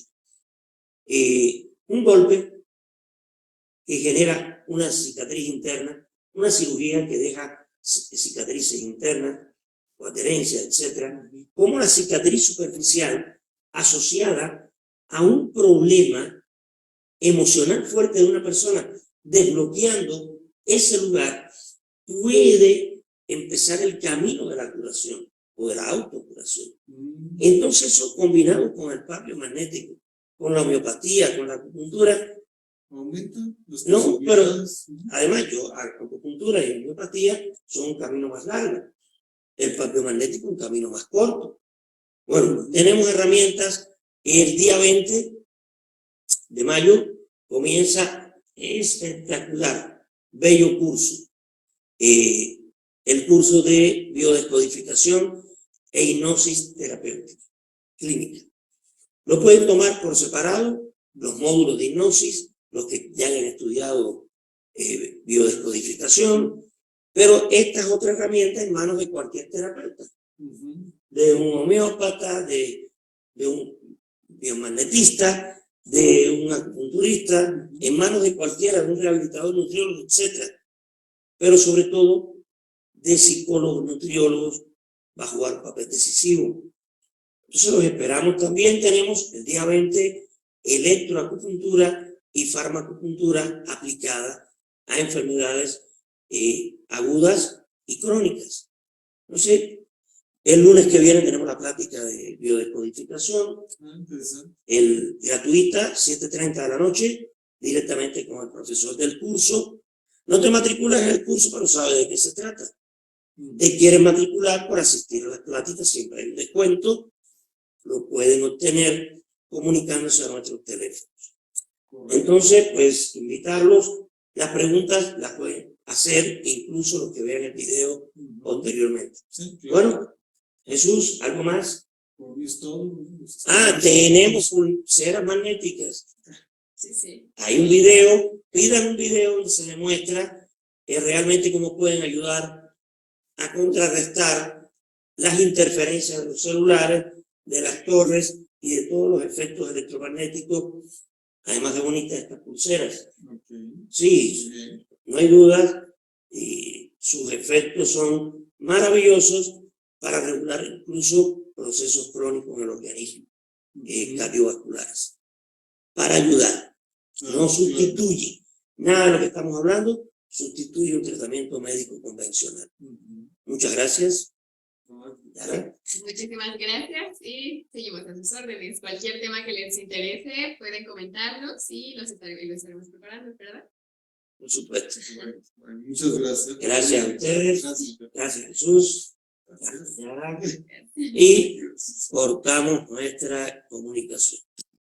un golpe que genera una cicatriz interna, una cirugía que deja cicatrices internas, o adherencias, etc. Como la cicatriz superficial asociada a un problema emocional fuerte de una persona, desbloqueando ese lugar, puede empezar el camino de la curación o de la autocuración. Entonces eso combinado con el par biomagnético, con la homeopatía, con la acupuntura, ¿Aumenta las no, pero posibilidades? además acupuntura y homeopatía son un camino más largo, el par biomagnético un camino más corto. Bueno, tenemos herramientas. El día 20 de mayo comienza espectacular, bello curso, el curso de biodescodificación e hipnosis terapéutica clínica. Lo pueden tomar por separado, los módulos de hipnosis, los que ya han estudiado biodescodificación, pero esta es otra herramienta en manos de cualquier terapeuta, de un homeópata, de un biomagnetista, de un acupunturista, en manos de cualquiera, de un rehabilitador, nutriólogo, etc. Pero sobre todo de psicólogos, nutriólogos, va a jugar un papel decisivo. Entonces los esperamos. También tenemos el día 20 electroacupuntura y farmacopuntura aplicada a enfermedades agudas y crónicas. Entonces, el lunes que viene tenemos la plática de biodescodificación, gratuita, 7:30 de la noche, directamente con el profesor del curso. No te matriculas en el curso, pero sabes de qué se trata. Te quieres matricular por asistir a las pláticas, siempre hay un descuento, lo pueden obtener comunicándose a nuestros teléfonos. Entonces, pues, invitarlos, las preguntas las pueden hacer, incluso los que vean el video posteriormente. Sí, claro. Bueno, Jesús, ¿algo más? Por mí es todo. Tenemos pulseras magnéticas. Sí, sí. Hay un video, pidan un video donde se demuestra realmente cómo pueden ayudar a contrarrestar las interferencias de los celulares, de las torres y de todos los efectos electromagnéticos, además de bonitas estas pulseras. Sí, no hay duda, y sus efectos son maravillosos para regular incluso procesos crónicos en el organismo, cardiovasculares, para ayudar. No sustituye nada de lo que estamos hablando, sustituye un tratamiento médico convencional. Muchas gracias. Muchísimas gracias y seguimos a sus órdenes. Cualquier tema que les interese pueden comentarlos y los estaremos preparando, ¿verdad? Por supuesto. Bueno, muchas gracias. Gracias a ustedes. Gracias. Gracias, Jesús. Gracias. Y cortamos nuestra comunicación.